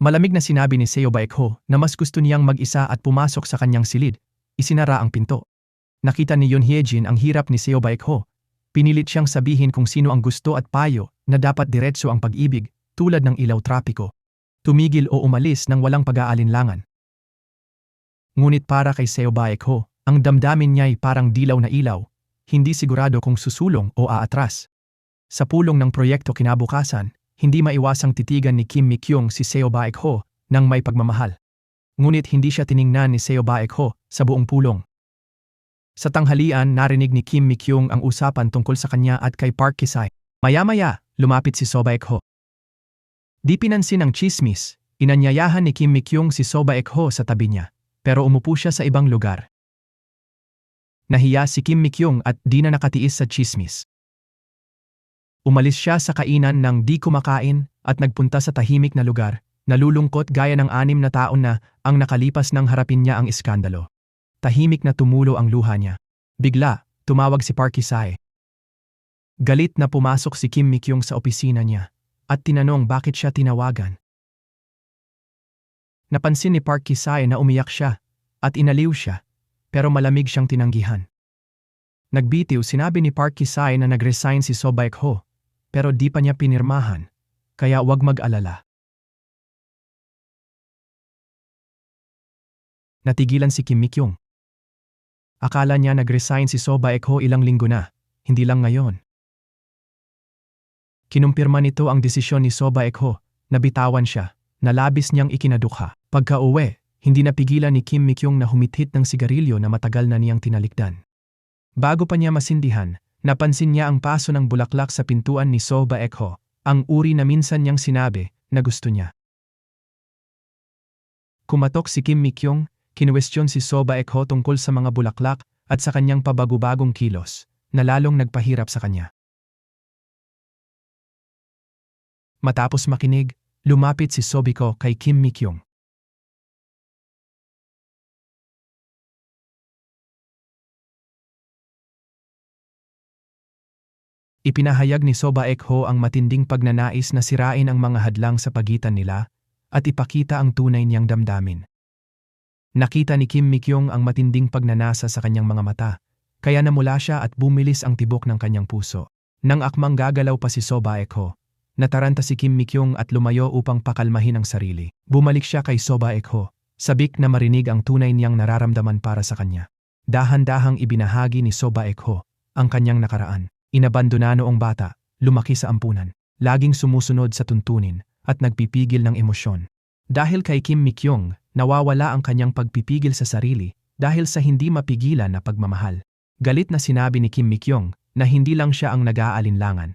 Malamig na sinabi ni Seo Baek-ho na mas gusto niyang mag-isa at pumasok sa kanyang silid. Isinara ang pinto. Nakita ni Yoon Hye-jin ang hirap ni Seo Baek-ho. Pinilit siyang sabihin kung sino ang gusto at payo na dapat diretso ang pag-ibig tulad ng ilaw trapiko. Tumigil o umalis nang walang pag-aalinlangan. Ngunit para kay Seo Baek-ho, ang damdamin niya'y parang dilaw na ilaw, hindi sigurado kung susulong o aatras. Sa pulong ng proyekto kinabukasan, hindi maiwasang titigan ni Kim Mi-kyung si Seo Baek-ho ng may pagmamahal. Ngunit hindi siya tiningnan ni Seo Baek-ho sa buong pulong. Sa tanghalian, narinig ni Kim Mi-kyung ang usapan tungkol sa kanya at kay Park Ki-sae. Maya-maya, lumapit si Seo Baek-ho. Di pinansin ang chismis, inanyayahan ni Kim Mi-kyung si Seo Baek-ho sa tabi niya, pero umupo siya sa ibang lugar. Nahiya si Kim Mi-kyung at di na nakatiis sa chismis. Umalis siya sa kainan ng di kumakain at nagpunta sa tahimik na lugar, nalulungkot gaya ng 6 na taon na ang nakalipas nang harapin niya ang iskandalo. Tahimik na tumulo ang luha niya. Bigla, tumawag si Park Ki-sae. Galit na pumasok si Kim Mi-kyung sa opisina niya at tinanong bakit siya tinawagan. Napansin ni Park Ki-sae na umiyak siya at inaliw siya, pero malamig siyang tinanggihan. Nagbitiw, sinabi ni Park Ki-sae na nag-resign si Seo Baek-ho, pero di pa niya pinirmahan, kaya wag mag-alala. Natigilan si Kim Mi-kyung. Akala niya nag-resign si Seo Baek-ho ilang linggo na, hindi lang ngayon. Kinumpirma nito ang desisyon ni Seo Baek-ho na bitawan siya, na labis niyang ikinadukha. Pagka-uwi, hindi napigilan ni Kim Mi-kyung na humithit ng sigarilyo na matagal na niyang tinalikdan. Bago pa niya masindihan, napansin niya ang paso ng bulaklak sa pintuan ni Seo Baek-ho, ang uri na minsan niyang sinabi na gusto niya. Kumatok si Kim Mi-kyung, kinuwestiyon si Seo Baek-ho tungkol sa mga bulaklak at sa kanyang pabago-bagong kilos, na lalong nagpahirap sa kanya. Matapos makinig, lumapit si Sobiko kay Kim Mi-kyung. Ipinahayag ni So Baek-ho ang matinding pagnanais na sirain ang mga hadlang sa pagitan nila at ipakita ang tunay niyang damdamin. Nakita ni Kim Mi-kyung ang matinding pagnanasa sa kanyang mga mata, kaya namula siya at bumilis ang tibok ng kanyang puso. Nang akmang gagalaw pa si So Baek-ho, nataranta si Kim Mi-kyung at lumayo upang pakalmahin ang sarili. Bumalik siya kay So Baek-ho, sabik na marinig ang tunay niyang nararamdaman para sa kanya. Dahan-dahang ibinahagi ni So Baek-ho ang kanyang nakaraan. Inabandona noong bata, lumaki sa ampunan, laging sumusunod sa tuntunin at nagpipigil ng emosyon. Dahil kay Kim Mi-kyung, nawawala ang kanyang pagpipigil sa sarili dahil sa hindi mapigilan na pagmamahal. Galit na sinabi ni Kim Mi-kyung na hindi lang siya ang nag-aalinlangan.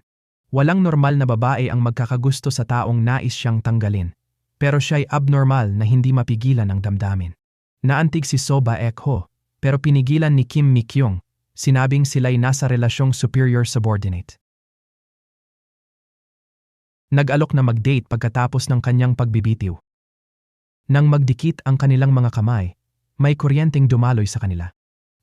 Walang normal na babae ang magkakagusto sa taong nais siyang tanggalin, pero siya'y abnormal na hindi mapigilan ang damdamin. Naantig si So Baek-ho, pero pinigilan ni Kim Mi-kyung. Sinabing sila'y nasa relasyong superior-subordinate. Nag-alok na mag-date pagkatapos ng kanyang pagbibitiw. Nang magdikit ang kanilang mga kamay, may kuryenteng dumaloy sa kanila.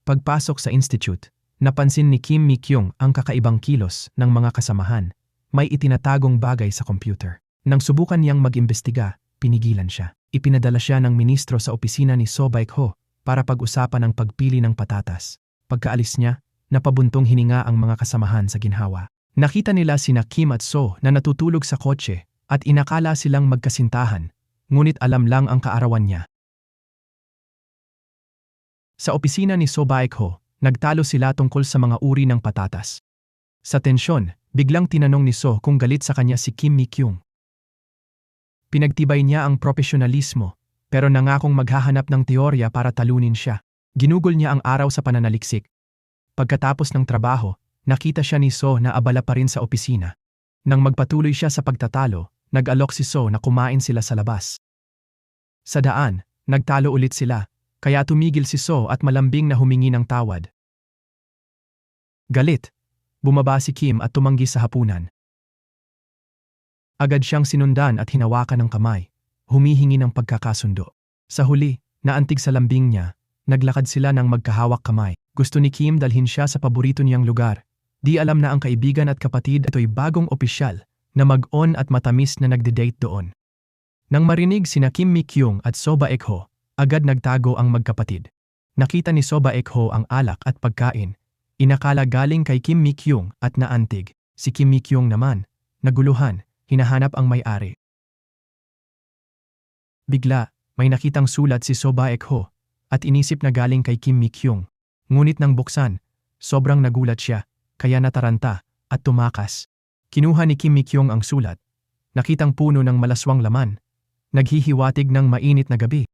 Pagpasok sa institute, napansin ni Kim Mi-kyung ang kakaibang kilos ng mga kasamahan. May itinatagong bagay sa computer. Nang subukan niyang mag-imbestiga, pinigilan siya. Ipinadala siya ng ministro sa opisina ni So Baek-ho para pag-usapan ang pagpili ng patatas. Pagkaalis niya, napabuntong hininga ang mga kasamahan sa ginhawa. Nakita nila sina Kim at So na natutulog sa kotse at inakala silang magkasintahan, ngunit alam lang ang kaarawan niya. Sa opisina ni So Baek-ho, nagtalo sila tungkol sa mga uri ng patatas. Sa tensyon, biglang tinanong ni So kung galit sa kanya si Kim Mi-kyung. Pinagtibay niya ang profesionalismo, pero nangakong maghahanap ng teorya para talunin siya. Ginugol niya ang araw sa pananaliksik. Pagkatapos ng trabaho, nakita siya ni So na abala pa rin sa opisina. Nang magpatuloy siya sa pagtatalo, nag-alok si So na kumain sila sa labas. Sa daan, nagtalo ulit sila, kaya tumigil si So at malambing na humingi ng tawad. Galit, bumaba si Kim at tumanggi sa hapunan. Agad siyang sinundan at hinawakan ng kamay, humihingi ng pagkakasundo. Sa huli, naantig sa lambing niya. Naglakad sila ng magkahawak kamay. Gusto ni Kim dalhin siya sa paborito niyang lugar. Di alam na ang kaibigan at kapatid ito'y bagong opisyal na mag-on at matamis na nagde-date doon. Nang marinig sina Kim Mi-kyung at So Baek-ho, agad nagtago ang magkapatid. Nakita ni So Baek-ho ang alak at pagkain. Inakala galing kay Kim Mi-kyung at naantig. Si Kim Mi-kyung naman, naguluhan, hinahanap ang may-ari. Bigla, may nakitang sulat si So Baek-ho at inisip na galing kay Kim Mi-kyung. Ngunit nang buksan, sobrang nagulat siya, kaya nataranta at tumakas. Kinuha ni Kim Mi-kyung ang sulat. Nakitang puno ng malaswang laman. Naghihiwatig ng mainit na gabi.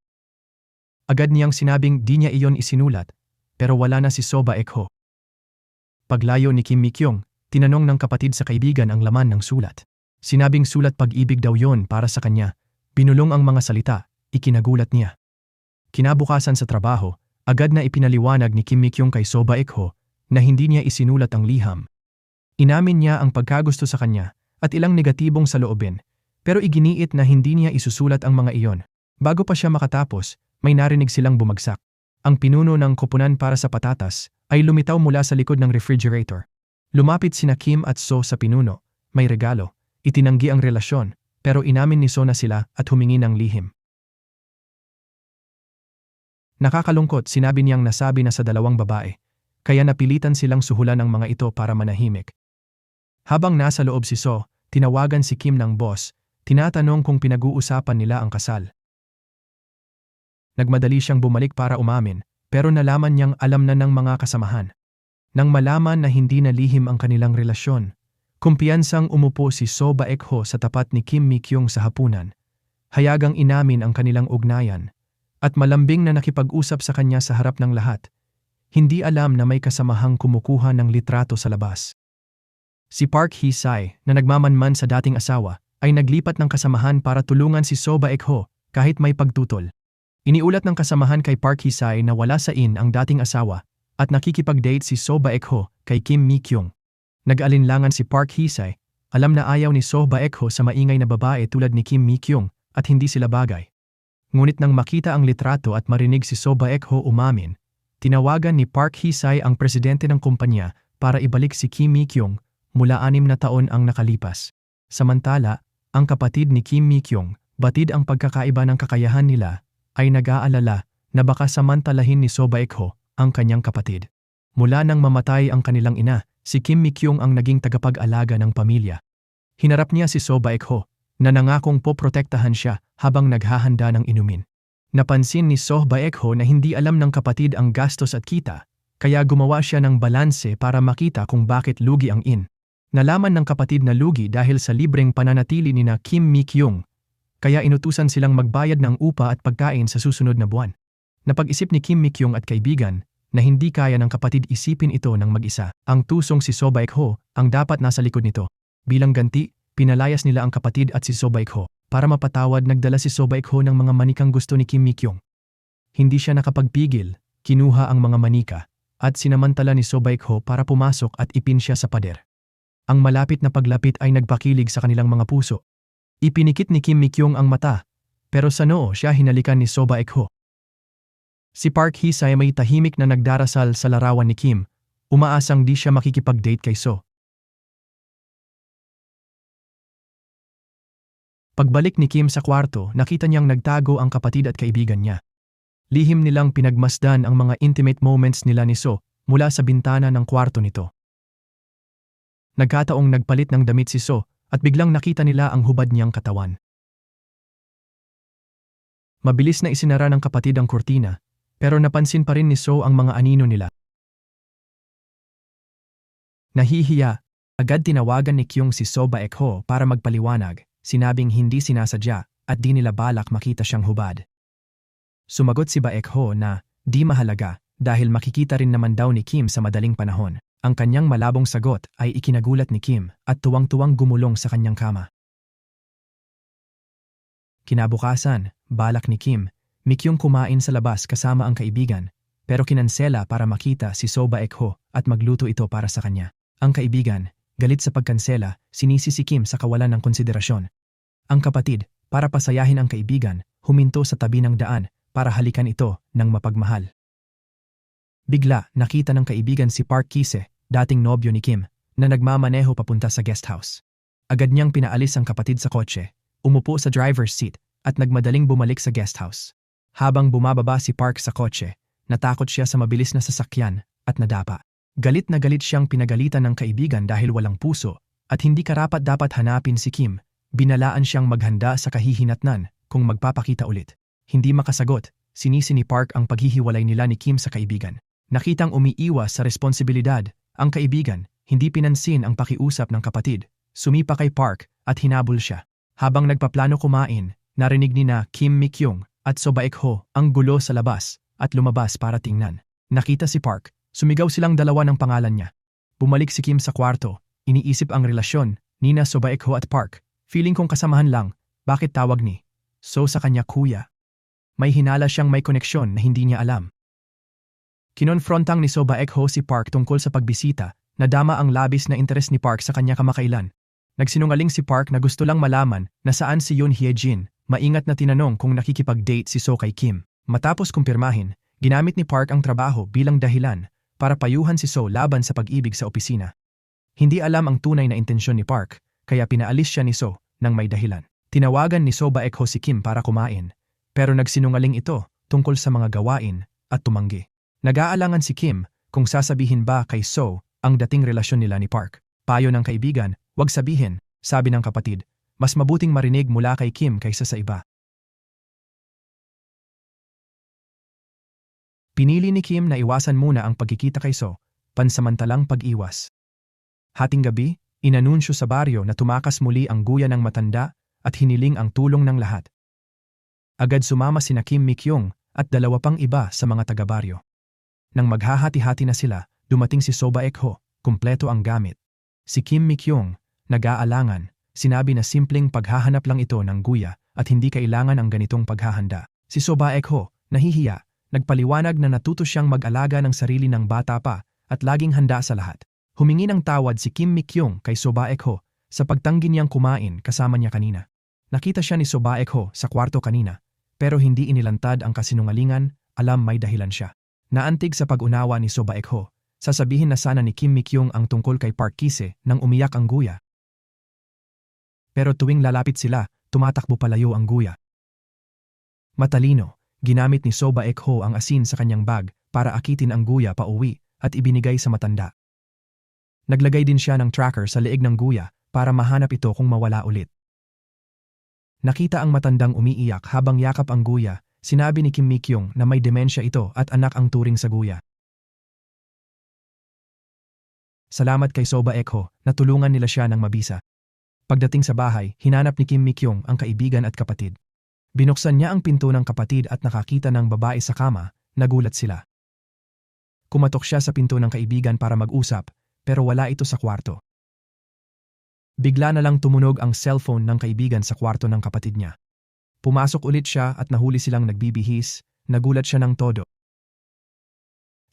Agad niyang sinabing di niya iyon isinulat, pero wala na si So Baek-ho. Paglayo ni Kim Mi-kyung, tinanong ng kapatid sa kaibigan ang laman ng sulat. Sinabing sulat pag-ibig daw yon para sa kanya. Binulong ang mga salita, ikinagulat niya. Kinabukasan sa trabaho, agad na ipinaliwanag ni Kim Mi-kyung kay So Baek-ho na hindi niya isinulat ang liham. Inamin niya ang pagkagusto sa kanya at ilang negatibong saloobin, pero iginiit na hindi niya isusulat ang mga iyon. Bago pa siya makatapos, may narinig silang bumagsak. Ang pinuno ng koponan para sa patatas ay lumitaw mula sa likod ng refrigerator. Lumapit sina Kim at So sa pinuno, may regalo, itinanggi ang relasyon, pero inamin ni So na sila at humingi ng lihim. Nakakalungkot, sinabi niyang nasabi na sa dalawang babae, kaya napilitan silang suhulan ang mga ito para manahimik. Habang nasa loob si So, tinawagan si Kim ng boss, tinatanong kung pinag-uusapan nila ang kasal. Nagmadali siyang bumalik para umamin, pero nalaman niyang alam na ng mga kasamahan. Nang malaman na hindi na lihim ang kanilang relasyon, kumpiyansang umupo si So Baek-ho sa tapat ni Kim Mi-kyung sa hapunan, hayagang inamin ang kanilang ugnayan, at malambing na nakipag-usap sa kanya sa harap ng lahat. Hindi alam na may kasamahang kumukuha ng litrato sa labas. Si Park Hee-sai, na nagmamanman sa dating asawa, ay naglipat ng kasamahan para tulungan si So Baek-ho kahit may pagtutol. Iniulat ng kasamahan kay Park Hee-sai na wala sa ang dating asawa at nakikipag-date si So Baek-ho kay Kim Mi-kyung. Nag-alinlangan si Park Hee-sai, alam na ayaw ni So Baek-ho sa maingay na babae tulad ni Kim Mi-kyung at hindi sila bagay. Ngunit nang makita ang litrato at marinig si So Baek-ho umamin, tinawagan ni Park Hee-sai ang presidente ng kumpanya para ibalik si Kim Mi-kyung mula 6 na taon ang nakalipas. Samantala, ang kapatid ni Kim Mi-kyung, batid ang pagkakaiba ng kakayahan nila, ay nag-aalala na baka samantalahin ni So Baek-ho ang kanyang kapatid. Mula nang mamatay ang kanilang ina, si Kim Mi-kyung ang naging tagapag-alaga ng pamilya. Hinarap niya si So Baek-ho na nangakong poprotektahan siya habang naghahanda ng inumin. Napansin ni So Baek-ho na hindi alam ng kapatid ang gastos at kita, kaya gumawa siya ng balanse para makita kung bakit lugi ang Nalaman ng kapatid na lugi dahil sa libreng pananatili ni na Kim Mi-kyung, kaya inutusan silang magbayad ng upa at pagkain sa susunod na buwan. Napag-isip ni Kim Mi-kyung at kaibigan na hindi kaya ng kapatid isipin ito ng mag-isa. Ang tusong si So Baek-ho ang dapat nasa likod nito. Bilang ganti, pinalayas nila ang kapatid at si So Baek-ho. Para mapatawad, nagdala si So Baek-ho ng mga manikang gusto ni Kim Mi-kyung. Hindi siya nakapagpigil, kinuha ang mga manika, at sinamantala ni So Baek-ho para pumasok at ipin siya sa pader. Ang malapit na paglapit ay nagpakilig sa kanilang mga puso. Ipinikit ni Kim Mi-kyung ang mata, pero sa noo siya hinalikan ni So Baek-ho. Si Park Hee-sai may tahimik na nagdarasal sa larawan ni Kim, umaasang di siya makikipag-date kay So. Pagbalik ni Kim sa kwarto, nakita niyang nagtago ang kapatid at kaibigan niya. Lihim nilang pinagmasdan ang mga intimate moments nila ni So mula sa bintana ng kwarto nito. Nagkataong nagpalit ng damit si So at biglang nakita nila ang hubad niyang katawan. Mabilis na isinara ng kapatid ang kurtina, pero napansin pa rin ni So ang mga anino nila. Nahihiya, agad tinawagan ni Kyung si So Baek-ho para magpaliwanag, sinabing hindi sinasadya at di nila balak makita siyang hubad. Sumagot si Baek-ho na di mahalaga dahil makikita rin naman daw ni Kim sa madaling panahon. Ang kanyang malabong sagot ay ikinagulat ni Kim at tuwang-tuwang gumulong sa kanyang kama. Kinabukasan, balak ni Kim, Mi-kyung kumain sa labas kasama ang kaibigan, pero kinansela para makita si So Baek-ho at magluto ito para sa kanya. Ang kaibigan, galit sa pagkansela, sinisi si Kim sa kawalan ng konsiderasyon. Ang kapatid, para pasayahin ang kaibigan, huminto sa tabi ng daan para halikan ito ng mapagmahal. Bigla, nakita ng kaibigan si Park Hee-sai, dating nobyo ni Kim, na nagmamaneho papunta sa guest house. Agad niyang pinaalis ang kapatid sa kotse, umupo sa driver's seat, at nagmadaling bumalik sa guest house. Habang bumababa si Park sa kotse, natakot siya sa mabilis na sasakyan at nadapa. Galit na galit siyang pinagalitan ng kaibigan dahil walang puso at hindi karapat-dapat hanapin si Kim. Binalaan siyang maghanda sa kahihinatnan kung magpapakita ulit. Hindi makasagot, sinisi ni Park ang paghihiwalay nila ni Kim sa kaibigan. Nakitang umiiwas sa responsibilidad, ang kaibigan, hindi pinansin ang pakiusap ng kapatid, sumipa kay Park at hinabol siya. Habang nagpaplano kumain, narinig ni na Kim Mi-kyung at So Baek-ho ang gulo sa labas at lumabas para tingnan. Nakita si Park, sumigaw silang dalawa ng pangalan niya. Bumalik si Kim sa kwarto, iniisip ang relasyon ni na So Baek-ho at Park. Feeling kong kasamahan lang, bakit tawag ni So sa kanya kuya? May hinala siyang may koneksyon na hindi niya alam. Kinonfrontang ni So Baek-ho si Park tungkol sa pagbisita, nadama ang labis na interes ni Park sa kanya kamakailan. Nagsinungaling si Park na gusto lang malaman na saan si Yoon Hye-jin, maingat na tinanong kung nakikipag-date si So kay Kim. Matapos kumpirmahin, ginamit ni Park ang trabaho bilang dahilan para payuhan si So laban sa pag-ibig sa opisina. Hindi alam ang tunay na intensyon ni Park, kaya pinaalis siya ni So nang may dahilan. Tinawagan ni So Baek-ho si Kim para kumain, pero nagsinungaling ito tungkol sa mga gawain at tumanggi. Nag-aalangan si Kim kung sasabihin ba kay So ang dating relasyon nila ni Park. Payo ng kaibigan, wag sabihin, sabi ng kapatid, mas mabuting marinig mula kay Kim kaysa sa iba. Pinili ni Kim na iwasan muna ang pagkikita kay So, pansamantalang pag-iwas. Hating gabi, inanunsyo sa baryo na tumakas muli ang guya ng matanda at hiniling ang tulong ng lahat. Agad sumama sina Kim Mi-kyung at dalawa pang iba sa mga taga-baryo. Nang maghahati-hati na sila, dumating si So Baek-ho, kumpleto ang gamit. Si Kim Mi-kyung, nag-aalangan, sinabi na simpleng paghahanap lang ito ng guya at hindi kailangan ang ganitong paghahanda. Si So Baek-ho, nahihiya, nagpaliwanag na natuto siyang mag-alaga ng sarili ng bata pa at laging handa sa lahat. Humingi ng tawad si Kim Mi-kyung kay So Baek-ho sa pagtanggi niyang kumain kasama niya kanina. Nakita siya ni So Baek-ho sa kwarto kanina, pero hindi inilantad ang kasinungalingan, alam may dahilan siya. Naantig sa pag-unawa ni So Baek-ho, Sasabihin na sana ni Kim Mi-kyung ang tungkol kay Park Ki-se nang umiyak ang Guya. Pero tuwing lalapit sila, tumatakbo palayo ang Guya. Matalino, ginamit ni So Baek-ho ang asin sa kanyang bag para akitin ang Guya pauwi at ibinigay sa matanda. Naglagay din siya ng tracker sa leeg ng Guya para mahanap ito kung mawala ulit. Nakita ang matandang umiiyak habang yakap ang Guya. Sinabi ni Kim Mi-kyung na may demensya ito at anak ang turing sa Guya. Salamat kay So Baek-ho, natulungan nila siya ng mabisa. Pagdating sa bahay, hinanap ni Kim Mi-kyung ang kaibigan at kapatid. Binuksan niya ang pinto ng kapatid at nakakita ng babae sa kama, nagulat sila. Kumatok siya sa pinto ng kaibigan para mag-usap, pero wala ito sa kwarto. Bigla na lang tumunog ang cellphone ng kaibigan sa kwarto ng kapatid niya. Pumasok ulit siya at nahuli silang nagbibihis, nagulat siya ng todo.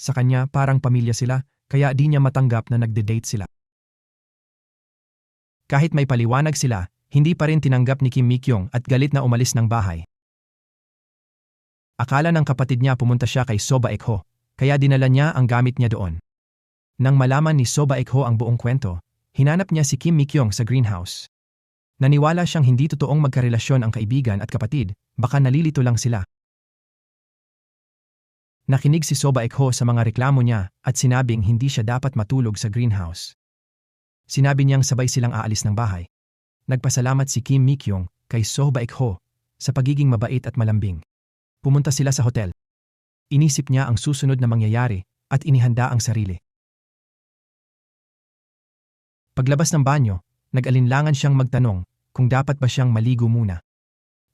Sa kanya parang pamilya sila, kaya di niya matanggap na nagde-date sila. Kahit may paliwanag sila, hindi pa rin tinanggap ni Kim Mi-kyung at galit na umalis ng bahay. Akala ng kapatid niya pumunta siya kay So Baek-ho, kaya dinala niya ang gamit niya doon. Nang malaman ni So Baek-ho ang buong kwento, hinanap niya si Kim Mi-kyung sa greenhouse. Naniwala siyang hindi totoong magkarelasyon ang kaibigan at kapatid, baka nalilito lang sila. Nakinig si So Baek-ho sa mga reklamo niya at sinabing hindi siya dapat matulog sa greenhouse. Sinabi niyang sabay silang aalis ng bahay. Nagpasalamat si Kim Mi-kyung kay So Baek-ho sa pagiging mabait at malambing. Pumunta sila sa hotel. Inisip niya ang susunod na mangyayari at inihanda ang sarili. Paglabas ng banyo, nag-alinlangan siyang magtanong kung dapat ba siyang maligo muna.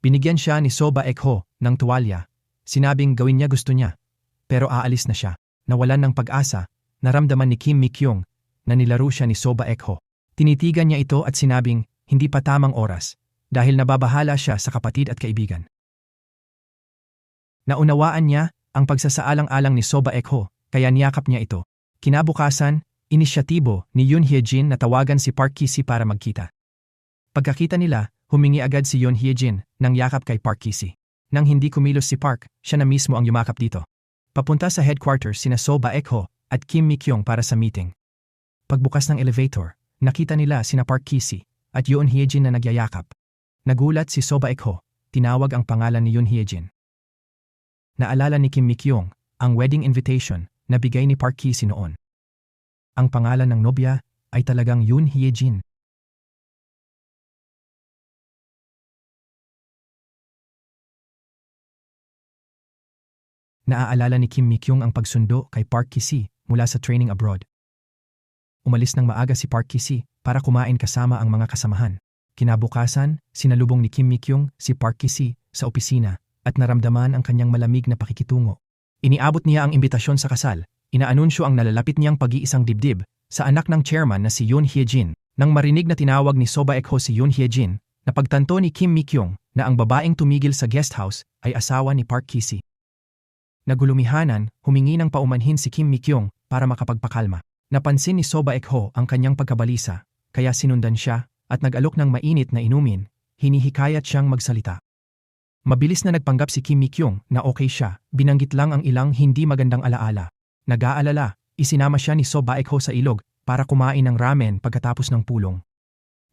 Binigyan siya ni So Baek-ho ng tuwalya. Sinabing gawin niya gusto niya. Pero aalis na siya. Nawalan ng pag-asa, naramdaman ni Kim Mi-kyung na nilaro siya ni So Baek-ho. Tinitigan niya ito at sinabing hindi pa tamang oras dahil nababahala siya sa kapatid at kaibigan. Naunawaan niya ang pagsasaalang-alang ni So Baek-ho kaya niyakap niya ito. Kinabukasan, inisyatibo ni Yoon Hye-jin na tawagan si Park Ki-si para magkita. Pagkakita nila, humingi agad si Yoon Hye-jin ng yakap kay Park Ki-si. Nang hindi kumilos si Park, siya na mismo ang yumakap dito. Papunta sa headquarters sina So Baek-ho at Kim Mi-kyung para sa meeting. Pagbukas ng elevator, nakita nila sina Park Ki-si at Yoon Hye-jin na nagyayakap. Nagulat si So Baek-ho, tinawag ang pangalan ni Yoon Hye-jin. Naalala ni Kim Mi-kyung ang wedding invitation na bigay ni Park Ki-si noon. Ang pangalan ng nobya ay talagang Yoon Hye-jin. Naaalala ni Kim Mi-kyung ang pagsundo kay Park Ki-si mula sa training abroad. Umalis ng maaga si Park Ki-si para kumain kasama ang mga kasamahan. Kinabukasan, sinalubong ni Kim Mi-kyung si Park Ki-si sa opisina at naramdaman ang kanyang malamig na pakikitungo. Iniabot niya ang imbitasyon sa kasal. Inaanunsyo ang nalalapit niyang pag-iisang dibdib sa anak ng chairman na si Yoon Hye-jin. Nang marinig na tinawag ni So Baek-ho si Yoon Hye-jin, napagtanto ni Kim Mi-kyung na ang babaeng tumigil sa guest house ay asawa ni Park Ki-si. Nagulumihanan, humingi ng paumanhin si Kim Mi-kyung para makapagpakalma. Napansin ni So Baek-ho ang kanyang pagkabalisa, kaya sinundan siya at nag-alok ng mainit na inumin, hinihikayat siyang magsalita. Mabilis na nagpanggap si Kim Mi-kyung na okay siya, binanggit lang ang ilang hindi magandang alaala. Nag-aalala, isinama siya ni So Baek-ho sa ilog para kumain ng ramen pagkatapos ng pulong.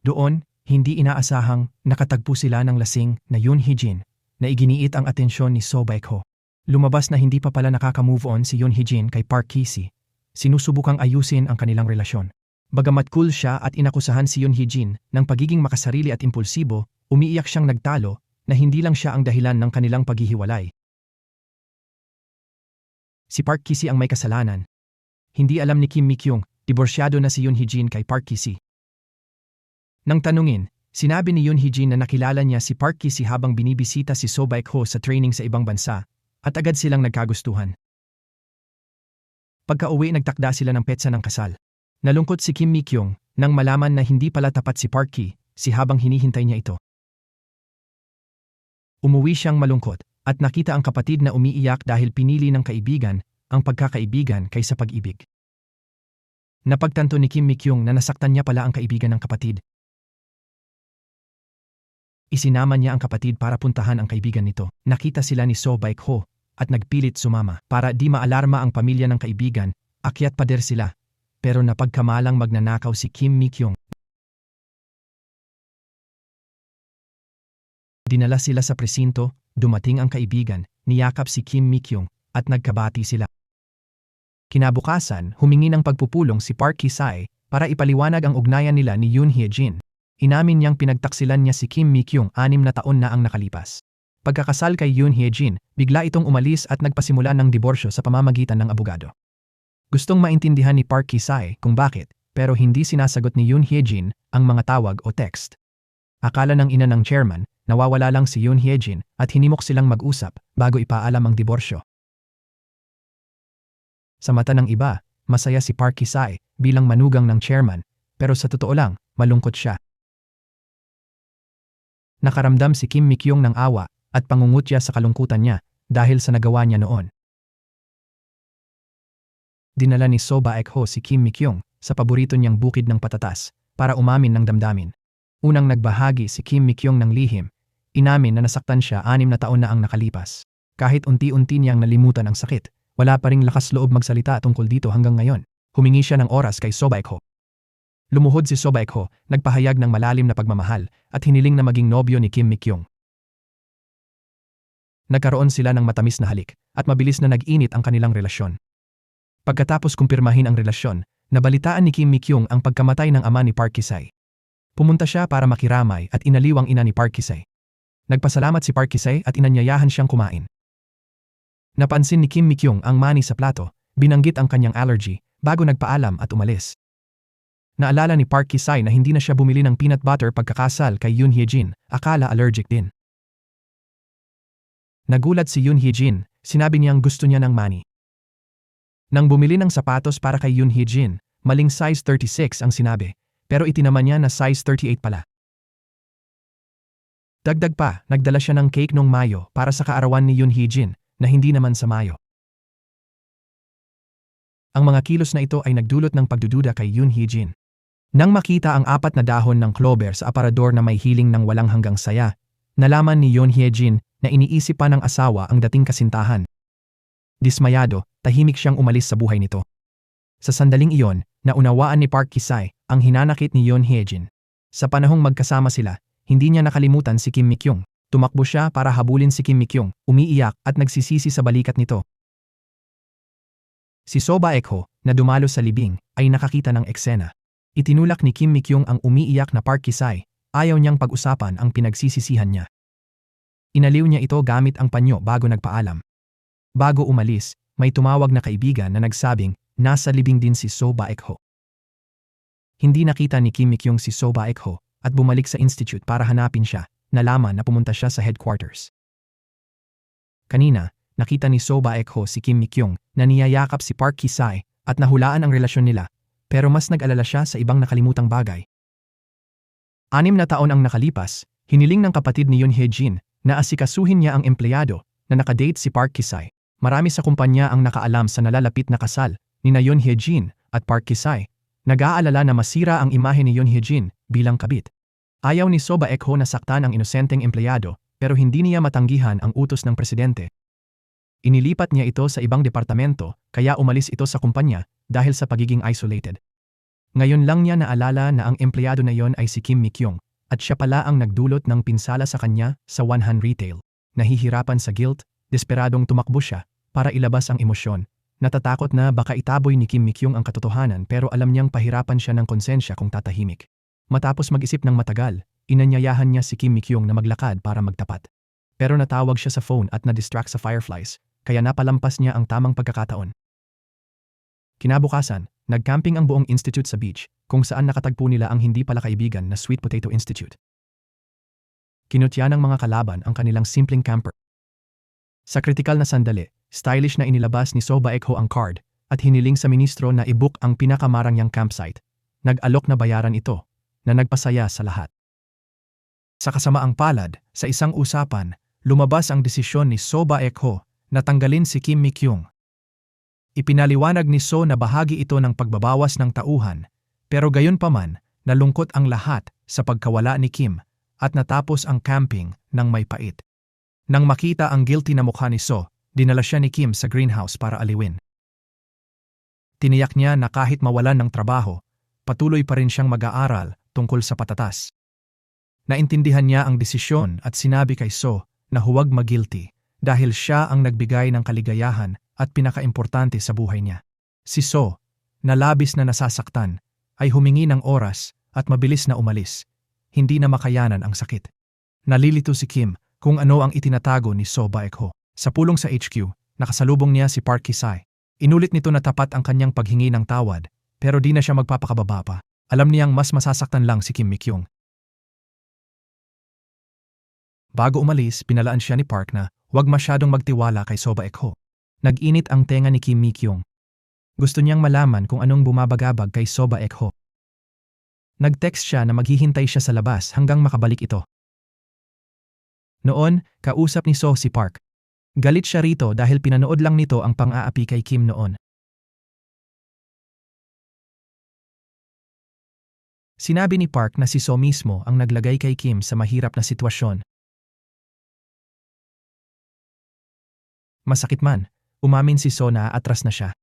Doon, hindi inaasahang nakatagpo sila ng lasing na Yoon Hye-jin na iginiit ang atensyon ni So Baek-ho. Lumabas na hindi pa pala nakaka-move on si Yoon Hye-jin kay Park Ki-si. Sinusubukang ayusin ang kanilang relasyon. Bagamat cool siya at inakusahan si Yoon Hye-jin ng pagiging makasarili at impulsibo, umiiyak siyang nagtalo na hindi lang siya ang dahilan ng kanilang paghihiwalay. Si Park Ki-si ang may kasalanan. Hindi alam ni Kim Mi-kyung, diborsyado na si Yoon Hye-jin kay Park Ki-si. Nang tanungin, sinabi ni Yoon Hye-jin na nakilala niya si Park Ki-si habang binibisita si So Baek-ho sa training sa ibang bansa, at agad silang nagkagustuhan. Pagka-uwi nagtakda sila ng petsa ng kasal. Nalungkot si Kim Mi-kyung nang malaman na hindi pala tapat si Park Ki-si habang hinihintay niya ito. Umuwi siyang malungkot at nakita ang kapatid na umiiyak dahil pinili ng kaibigan ang pagkakaibigan kaysa pag-ibig. Napagtanto ni Kim Mi-kyung na nasaktan niya pala ang kaibigan ng kapatid. Isinama niya ang kapatid para puntahan ang kaibigan nito. Nakita sila ni So Baek-ho at nagpilit sumama. Para di maalarma ang pamilya ng kaibigan, Akyat pader sila, pero napagkamalang magnanakaw si Kim Mi-kyung. Dinala sila sa presinto, dumating ang kaibigan, niyakap si Kim Mi-kyung, at nagkabati sila. Kinabukasan, humingi ng pagpupulong si Park Ki-sae para ipaliwanag ang ugnayan nila ni Yoon Hye-jin. Inamin niyang pinagtaksilan niya si Kim Mi-kyung 6 na taon na ang nakalipas. Pagkakasal kay Yoon Hye-jin, bigla itong umalis at nagpasimula ng diborsyo sa pamamagitan ng abogado. Gustong maintindihan ni Park Ki-sae kung bakit, pero hindi sinasagot ni Yoon Hye-jin ang mga tawag o text. Akala ng ina ng chairman, nawawala lang si Yoon Hye-jin at hinimok silang mag-usap bago ipaalam ang diborsyo. Sa mata ng iba, masaya si Park Ki-sae bilang manugang ng chairman, pero sa totoo lang, malungkot siya. Nakaramdam si Kim Mi-kyung ng awa at pangungutya sa kalungkutan niya dahil sa nagawa niya noon. Dinala ni So Baek-ho si Kim Mi-kyung sa paborito niyang bukid ng patatas para umamin ng damdamin. Unang nagbahagi si Kim Mi-kyung ng lihim, inamin na nasaktan siya 6 na taon na ang nakalipas. Kahit unti-unti niyang nalimutan ang sakit, wala pa ring lakas loob magsalita tungkol dito hanggang ngayon. Humingi siya ng oras kay So Baek-ho. Lumuhod si So Baek-ho, nagpahayag ng malalim na pagmamahal at hiniling na maging nobyo ni Kim Mi-kyung. Nagkaroon sila ng matamis na halik at mabilis na nag-init ang kanilang relasyon. Pagkatapos kumpirmahin ang relasyon, nabalitaan ni Kim Mi-kyung ang pagkamatay ng ama ni Park Ki-sae. Pumunta siya para makiramay at inaliw ang ina ni Park Ki-sae. Nagpasalamat si Park Ki-sae at inanyayahan siyang kumain. Napansin ni Kim Mi-kyung ang mani sa plato, binanggit ang kanyang allergy bago nagpaalam at umalis. Naalala ni Park Ki-sae na hindi na siya bumili ng peanut butter pagkakasal kay Yoon Hye-jin, akala allergic din. Nagulat si Yoon Hye-jin, sinabi niyang gusto niya ng mani. Nang bumili ng sapatos para kay Yoon Hye-jin, maling size 36 ang sinabi, pero itinaman niya na size 38 pala. Dagdag pa, nagdala siya ng cake nung Mayo para sa kaarawan ni Yoon Hye-jin na hindi naman sa Mayo. Ang mga kilos na ito ay nagdulot ng pagdududa kay Yoon Hye-jin. Nang makita ang 4 na dahon ng clover sa aparador na may hiling ng walang hanggang saya, nalaman ni Yoon Hye-jin na iniisip pa ng asawa ang dating kasintahan. Dismayado, tahimik siyang umalis sa buhay nito. Sa sandaling iyon, naunawaan ni Park Ki-sae ang hinanakit ni Yoon Hye-jin. Sa panahong magkasama sila, hindi niya nakalimutan si Kim Mi-kyung. Tumakbo siya para habulin si Kim Mi-kyung, umiiyak at nagsisisi sa balikat nito. Si So Baek-ho, na dumalo sa libing, ay nakakita ng eksena. Itinulak ni Kim Mi-kyung ang umiiyak na Park Ki-sae, ayaw niyang pag-usapan ang pinagsisisihan niya. Inaliw niya ito gamit ang panyo bago nagpaalam. Bago umalis, may tumawag na kaibigan na nagsabing nasa libing din si So Baek-ho. Hindi nakita ni Kim Mi-kyung si So Baek-ho at bumalik sa institute para hanapin siya, nalaman na pumunta siya sa headquarters. Kanina, nakita ni So Baek-ho si Kim Mi-kyung na niyayakap si Park Ki-sae at nahulaan ang relasyon nila, pero mas nag-alala siya sa ibang nakalimutang bagay. 6 na taon ang nakalipas, hiniling ng kapatid ni Yoon Hye-jin na asikasuhin niya ang empleyado na nakadate si Park Ki-sae. Marami sa kumpanya ang nakaalam sa nalalapit na kasal ni Yoon Hye-jin at Park Ki-sae. Nag-aalala na masira ang imahe ni Yoon Hye-jin bilang kabit. Ayaw ni So Baek-ho na saktan ang inosenteng empleyado pero hindi niya matanggihan ang utos ng presidente. Inilipat niya ito sa ibang departamento kaya umalis ito sa kumpanya dahil sa pagiging isolated. Ngayon lang niya naalala na ang empleyado na yon ay si Kim Mi-kyung at siya pala ang nagdulot ng pinsala sa kanya sa 100 Retail. Nahihirapan sa guilt, desperadong tumakbo siya para ilabas ang emosyon. Natatakot na baka itaboy ni Kim Mi-kyung ang katotohanan pero alam niyang pahirapan siya ng konsensya kung tatahimik. Matapos mag-isip ng matagal, inanyayahan niya si Kim Mi-kyung na maglakad para magtapat. Pero natawag siya sa phone at na-distract sa fireflies, kaya napalampas niya ang tamang pagkakataon. Kinabukasan, nag-camping ang buong institute sa beach, kung saan nakatagpo nila ang hindi pala kaibigan na Sweet Potato Institute. Kinutya ng mga kalaban ang kanilang simpleng camper. Sa kritikal na sandali, stylish na inilabas ni So Baek-ho ang card at hiniling sa ministro na i-book ang pinakamarangyang campsite. Nag-alok na bayaran ito, na nagpasaya sa lahat. Sa kasamaang palad, sa isang usapan, lumabas ang desisyon ni So Baek-ho na tanggalin si Kim Mi-kyung. Ipinaliwanag ni So na bahagi ito ng pagbabawas ng tauhan, pero gayunpaman, nalungkot ang lahat sa pagkawala ni Kim at natapos ang camping ng may pait. Nang makita ang guilty na mukha ni So, dinala siya ni Kim sa greenhouse para aliwin. Tiniyak niya na kahit mawalan ng trabaho, patuloy pa rin siyang mag-aaral tungkol sa patatas. Naintindihan niya ang desisyon at sinabi kay So na huwag mag-guilty dahil siya ang nagbigay ng kaligayahan at pinakaimportante sa buhay niya. Si So, na labis na nasasaktan, ay humingi ng oras at mabilis na umalis. Hindi na makayanan ang sakit. Nalilito si Kim kung ano ang itinatago ni So Baek-ho. Sa pulong sa HQ, nakasalubong niya si Park Ki-sae. Inulit nito na tapat ang kanyang paghingi ng tawad, pero di na siya magpapakababa pa. Alam niyang mas masasaktan lang si Kim Mi-kyung. Bago umalis, pinalaan siya ni Park na huwag masyadong magtiwala kay So Baek-ho. Nag-init ang tenga ni Kim Mi-kyung. Gusto niyang malaman kung anong bumabagabag kay So Baek-ho. Nag-text siya na maghihintay siya sa labas hanggang makabalik ito. Noon, kausap ni So si Park. Galit siya rito dahil pinanood lang nito ang pang-aapi kay Kim noon. Sinabi ni Park na si So mismo ang naglagay kay Kim sa mahirap na sitwasyon. Masakit man, umamin si So na atras na siya.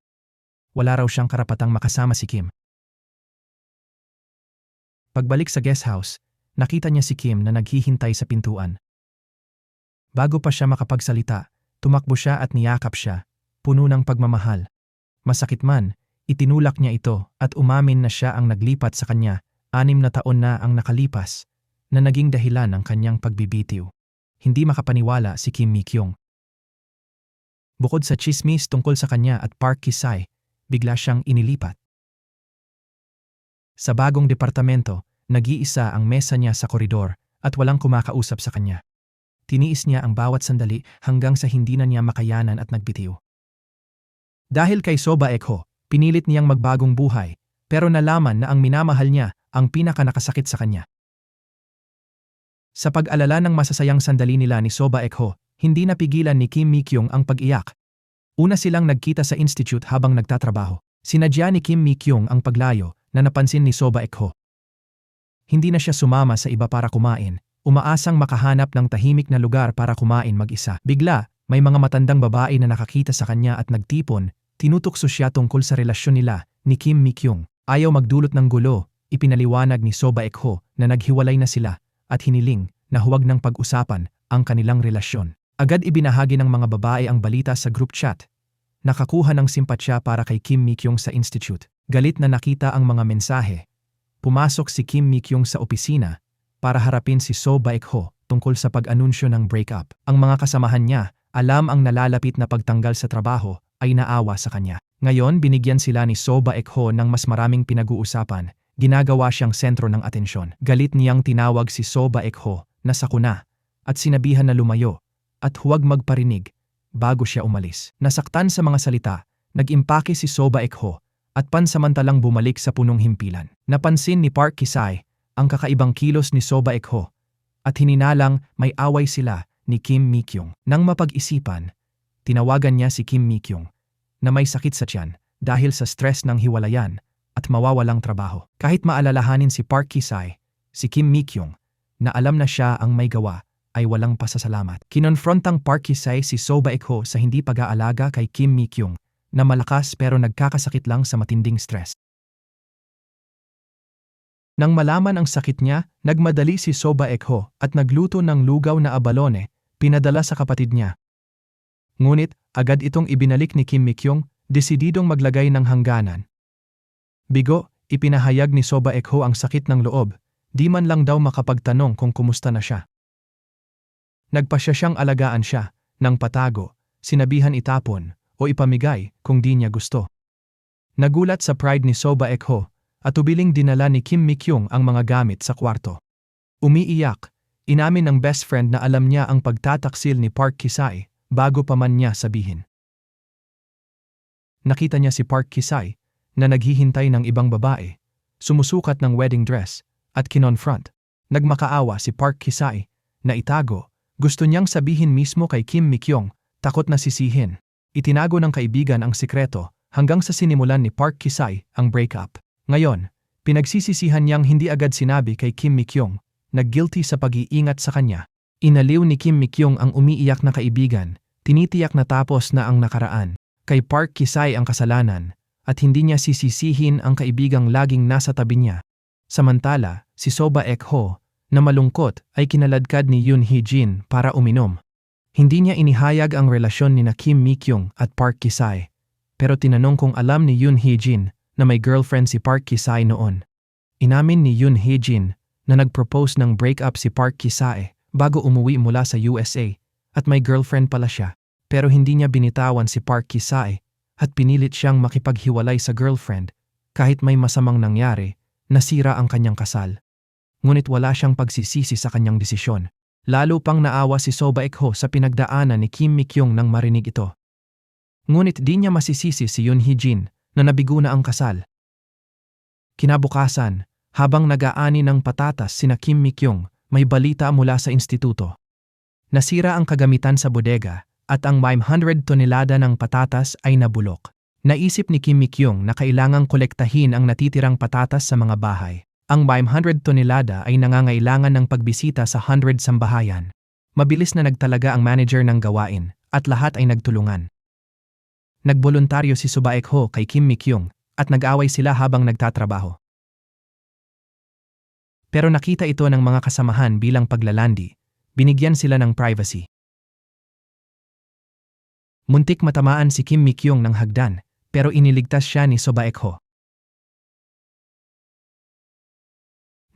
Wala raw siyang karapatang makasama si Kim. Pagbalik sa guest house, nakita niya si Kim na naghihintay sa pintuan. Bago pa siya makapagsalita, tumakbo siya at niyakap siya, puno ng pagmamahal. Masakit man, itinulak niya ito at umamin na siya ang naglipat sa kanya, 6 na taon na ang nakalipas, na naging dahilan ng kanyang pagbibitiw. Hindi makapaniwala si Kim Mi-kyung. Bukod sa chismis tungkol sa kanya at Park Ki-sae, bigla siyang inilipat. Sa bagong departamento, nag-iisa ang mesa niya sa koridor at walang kumakausap sa kanya. Tiniis niya ang bawat sandali hanggang sa hindi na niya makayanan at nagbitiw. Dahil kay So Baek-ho, pinilit niyang magbagong buhay, pero nalaman na ang minamahal niya ang pinakanakasakit sa kanya. Sa pag-alala ng masasayang sandali nila ni So Baek-ho, hindi napigilan ni Kim Mi-kyung ang pag-iyak. Una silang nagkita sa institute habang nagtatrabaho. Sinadya ni Kim Mi-kyung ang paglayo na napansin ni So Baek-ho. Hindi na siya sumama sa iba para kumain. Umaasang makahanap ng tahimik na lugar para kumain mag-isa. Bigla, may mga matandang babae na nakakita sa kanya at nagtipon, tinutukso siya tungkol sa relasyon nila ni Kim Mi-kyung. Ayaw magdulot ng gulo, ipinaliwanag ni So Baek-ho na naghiwalay na sila at hiniling na huwag nang pag-usapan ang kanilang relasyon. Agad ibinahagi ng mga babae ang balita sa group chat. Nakakuha ng simpatsya para kay Kim Mi-kyung sa institute. Galit na nakita ang mga mensahe. Pumasok si Kim Mi-kyung sa opisina para harapin si So Baek-ho tungkol sa pag-anunsyo ng breakup. Ang mga kasamahan niya, alam ang nalalapit na pagtanggal sa trabaho, ay naawa sa kanya. Ngayon, binigyan sila ni So Baek-ho ng mas maraming pinag-uusapan. Ginagawa siyang sentro ng atensyon. Galit niyang tinawag si So Baek-ho na sakuna at sinabihan na lumayo at huwag magparinig bago siya umalis. Nasaktan sa mga salita, nag-impake si So Baek-ho at pansamantalang bumalik sa punong himpilan. Napansin ni Park Ki-sae ang kakaibang kilos ni So Baek-ho at hininalang may away sila ni Kim Mi-kyung. Nang mapag-isipan, tinawagan niya si Kim Mi-kyung na may sakit sa tiyan dahil sa stress ng hiwalayan at mawawalang trabaho. Kahit maalalahanin si Park Ki-sae, si Kim Mi-kyung na alam na siya ang may gawa ay walang pasasalamat. Kinonfrontang Park Ki-sae si So Baek-ho sa hindi pag-aalaga kay Kim Mi-kyung na malakas pero nagkakasakit lang sa matinding stress. Nang malaman ang sakit niya, nagmadali si So Baek-ho at nagluto ng lugaw na abalone, pinadala sa kapatid niya. Ngunit, agad itong ibinalik ni Kim Mi-kyung, desididong maglagay ng hangganan. Bigo, ipinahayag ni So Baek-ho ang sakit ng loob, di man lang daw makapagtanong kung kumusta na siya. Nagpasya siyang alagaan siya, nang patago, sinabihan itapon, o ipamigay kung di niya gusto. Nagulat sa pride ni So Baek-ho, at ubiling dinala ni Kim Mi-kyung ang mga gamit sa kwarto. Umiiyak, inamin ng best friend na alam niya ang pagtataksil ni Park Ki-sae bago pa man niya sabihin. Nakita niya si Park Ki-sae na naghihintay ng ibang babae, sumusukat ng wedding dress, at kinonfront. Nagmakaawa si Park Ki-sae na itago, gusto niyang sabihin mismo kay Kim Mi-kyung, takot na sisihin. Itinago ng kaibigan ang sikreto hanggang sa sinimulan ni Park Ki-sae ang breakup. Ngayon, pinagsisisihan niyang hindi agad sinabi kay Kim Mi-kyung na guilty sa pag-iingat sa kanya. Inaliw ni Kim Mi-kyung ang umiiyak na kaibigan, tinitiyak na tapos na ang nakaraan. Kay Park Ki-sae ang kasalanan, at hindi niya sisisihin ang kaibigang laging nasa tabi niya. Samantala, si So Baek-ho, na malungkot ay kinaladkad ni Yoon Hee-jin para uminom. Hindi niya inihayag ang relasyon ni Kim Mi-kyung at Park Ki-sae, pero tinanong kung alam ni Yoon Hee-jin na may girlfriend si Park Ki-sae noon. Inamin ni Yoon Hee-jin na nag-propose ng breakup si Park Ki-sae bago umuwi mula sa USA at may girlfriend pala siya, pero hindi niya binitawan si Park Ki-sae at pinilit siyang makipaghiwalay sa girlfriend kahit may masamang nangyari, nasira ang kanyang kasal. Ngunit wala siyang pagsisisi sa kanyang desisyon. Lalo pang naawa si So Baek-ho sa pinagdaanan ni Kim Mi-kyung nang marinig ito. Ngunit di niya masisisi si Yoon Hee-jin na nabigo na ang kasal. Kinabukasan, habang nag-aani ng patatas sina Kim Mi-kyung, may balita mula sa instituto. Nasira ang kagamitan sa bodega at ang 500 tonelada ng patatas ay nabulok. Naisip ni Kim Mi-kyung na kailangang kolektahin ang natitirang patatas sa mga bahay. Ang 500 tonelada ay nangangailangan ng pagbisita sa 100 sambahayan. Mabilis na nagtalaga ang manager ng gawain at lahat ay nagtulungan. Nagboluntaryo si So Baek-ho kay Kim Mi-kyung at nag-away sila habang nagtatrabaho. Pero nakita ito ng mga kasamahan bilang paglalandi, binigyan sila ng privacy. Muntik matamaan si Kim Mi-kyung ng hagdan, pero iniligtas siya ni So Baek-ho.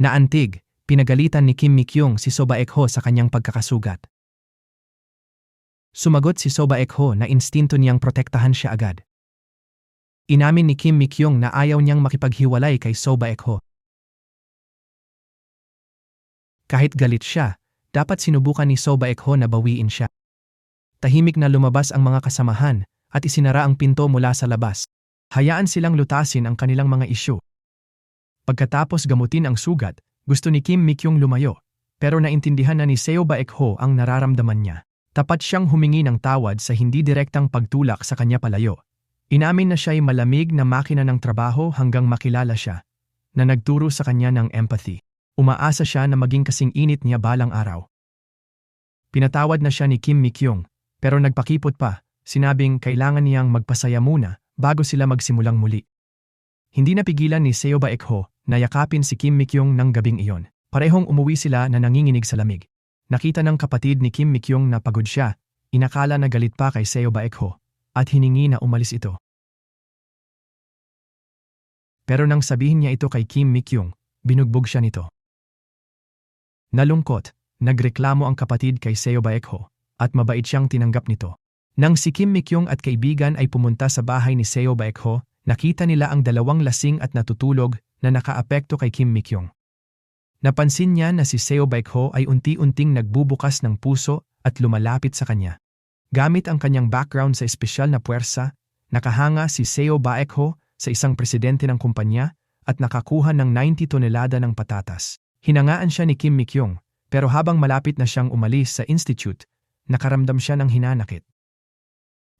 Naantig, pinagalitan ni Kim Mi-kyung si So Baek-ho sa kanyang pagkakasugat. Sumagot si So Baek-ho na instinto niyang protektahan siya agad. Inamin ni Kim Mi-kyung na ayaw niyang makipaghiwalay kay So Baek-ho. Kahit galit siya, dapat sinubukan ni So Baek-ho na bawiin siya. Tahimik na lumabas ang mga kasamahan at isinara ang pinto mula sa labas. Hayaan silang lutasin ang kanilang mga isyu. Pagkatapos gamutin ang sugat, gusto ni Kim Mi-kyung lumayo, pero naintindihan na ni So Baek-ho ang nararamdaman niya. Tapat siyang humingi ng tawad sa hindi direktang pagtulak sa kanya palayo. Inamin na siya'y malamig na makina ng trabaho hanggang makilala siya, na nagturo sa kanya ng empathy. Umaasa siya na maging kasing init niya balang araw. Pinatawad na siya ni Kim Mi-kyung, pero nagpakipot pa, sinabing kailangan niyang magpasaya muna bago sila magsimulang muli. Hindi napigilan ni So Baek-ho na yakapin si Kim Mi-kyung ng gabing iyon. Parehong umuwi sila na nanginginig sa lamig. Nakita ng kapatid ni Kim Mi-kyung na pagod siya, inakala na galit pa kay So Baek-ho at hiningi na umalis ito. Pero nang sabihin niya ito kay Kim Mi-kyung, binugbog siya nito. Nalungkot, nagreklamo ang kapatid kay So Baek-ho at mabait siyang tinanggap nito. Nang si Kim Mi-kyung at kaibigan ay pumunta sa bahay ni So Baek-ho, nakita nila ang dalawang lasing at natutulog na nakaapekto kay Kim Mi-kyung. Napansin niya na si So Baek-ho ay unti-unting nagbubukas ng puso at lumalapit sa kanya. Gamit ang kanyang background sa espesyal na puwersa, nakahanga si So Baek-ho sa isang presidente ng kumpanya at nakakuha ng 90 tonelada ng patatas. Hinangaan siya ni Kim Mi-kyung, pero habang malapit na siyang umalis sa institute, nakaramdam siya ng hinanakit.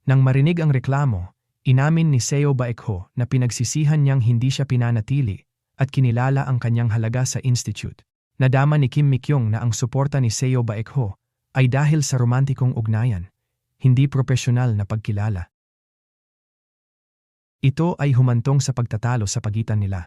Nang marinig ang reklamo, inamin ni So Baek-ho na pinagsisihan niyang hindi siya pinanatili at kinilala ang kanyang halaga sa institute. Nadama ni Kim Mi-kyung na ang suporta ni So Baek-ho ay dahil sa romantikong ugnayan, hindi propesyonal na pagkilala. Ito ay humantong sa pagtatalo sa pagitan nila.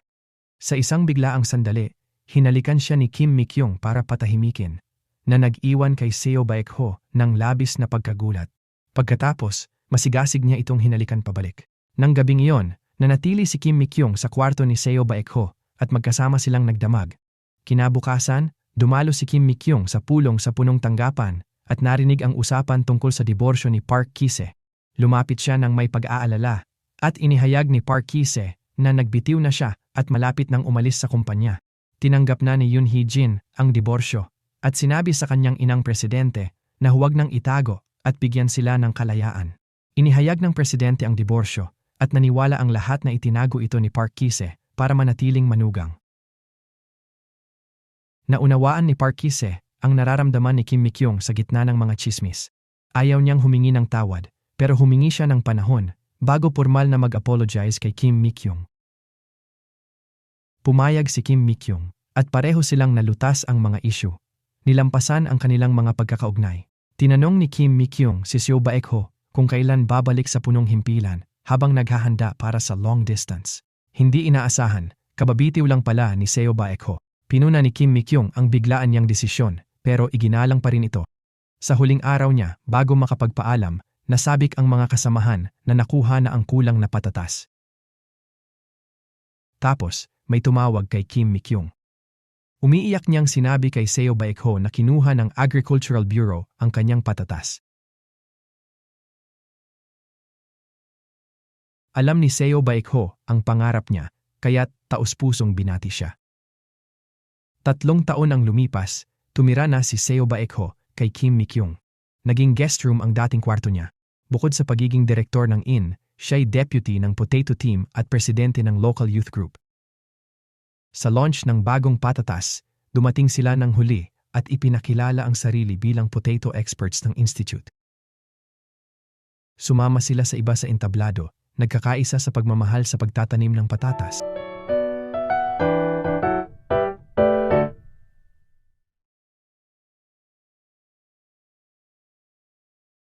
Sa isang biglaang sandali, hinalikan siya ni Kim Mi-kyung para patahimikin, na nag-iwan kay So Baek-ho ng labis na pagkagulat. Pagkatapos, masigasig niya itong hinalikan pabalik. Nang gabing iyon, nanatili si Kim Mi-kyung sa kwarto ni So Baek-ho at magkasama silang nagdamag. Kinabukasan, dumalo si Kim Mi-kyung sa pulong sa punong tanggapan at narinig ang usapan tungkol sa diborsyo ni Park Ki-sae. Lumapit siya ng may pag-aalala at inihayag ni Park Ki-sae na nagbitiw na siya at malapit nang umalis sa kumpanya. Tinanggap na ni Yoon Hee-jin ang diborsyo at sinabi sa kanyang inang presidente na huwag nang itago at bigyan sila ng kalayaan. Inihayag ng presidente ang diborsyo at naniwala ang lahat na itinago ito ni Park Ki-sae para manatiling manugang. Naunawaan ni Park Ki-sae ang nararamdaman ni Kim Mi-kyung sa gitna ng mga tsismis. Ayaw niyang humingi ng tawad, pero humingi siya ng panahon bago pormal na mag-apologize kay Kim Mi-kyung. Pumayag si Kim Mi-kyung at pareho silang nalutas ang mga isyu. Nilampasan ang kanilang mga pagkakaugnay. Tinanong ni Kim Mi-kyung si So Baek-ho kung kailan babalik sa punong himpilan, habang naghahanda para sa long distance. Hindi inaasahan, kababitiw lang pala ni Seo Baekho. Pinuna ni Kim Mi-kyung ang biglaan niyang desisyon, pero iginalang pa rin ito. Sa huling araw niya, bago makapagpaalam, nasabik ang mga kasamahan na nakuha na ang kulang na patatas. Tapos, may tumawag kay Kim Mi-kyung. Umiiyak niyang sinabi kay Seo Baekho na kinuha ng Agricultural Bureau ang kanyang patatas. Alam ni Seo Baekho ang pangarap niya, kaya't taus-pusong binati siya. 3 taon ang lumipas, tumira na si Seo Baekho kay Kim Mi-kyung. Naging guest room ang dating kwarto niya. Bukod sa pagiging direktor ng IN, siya'y deputy ng potato team at presidente ng local youth group. Sa launch ng bagong patatas, dumating sila ng huli at ipinakilala ang sarili bilang potato experts ng institute. Sumama sila sa iba sa entablado, nagkakaisa sa pagmamahal sa pagtatanim ng patatas.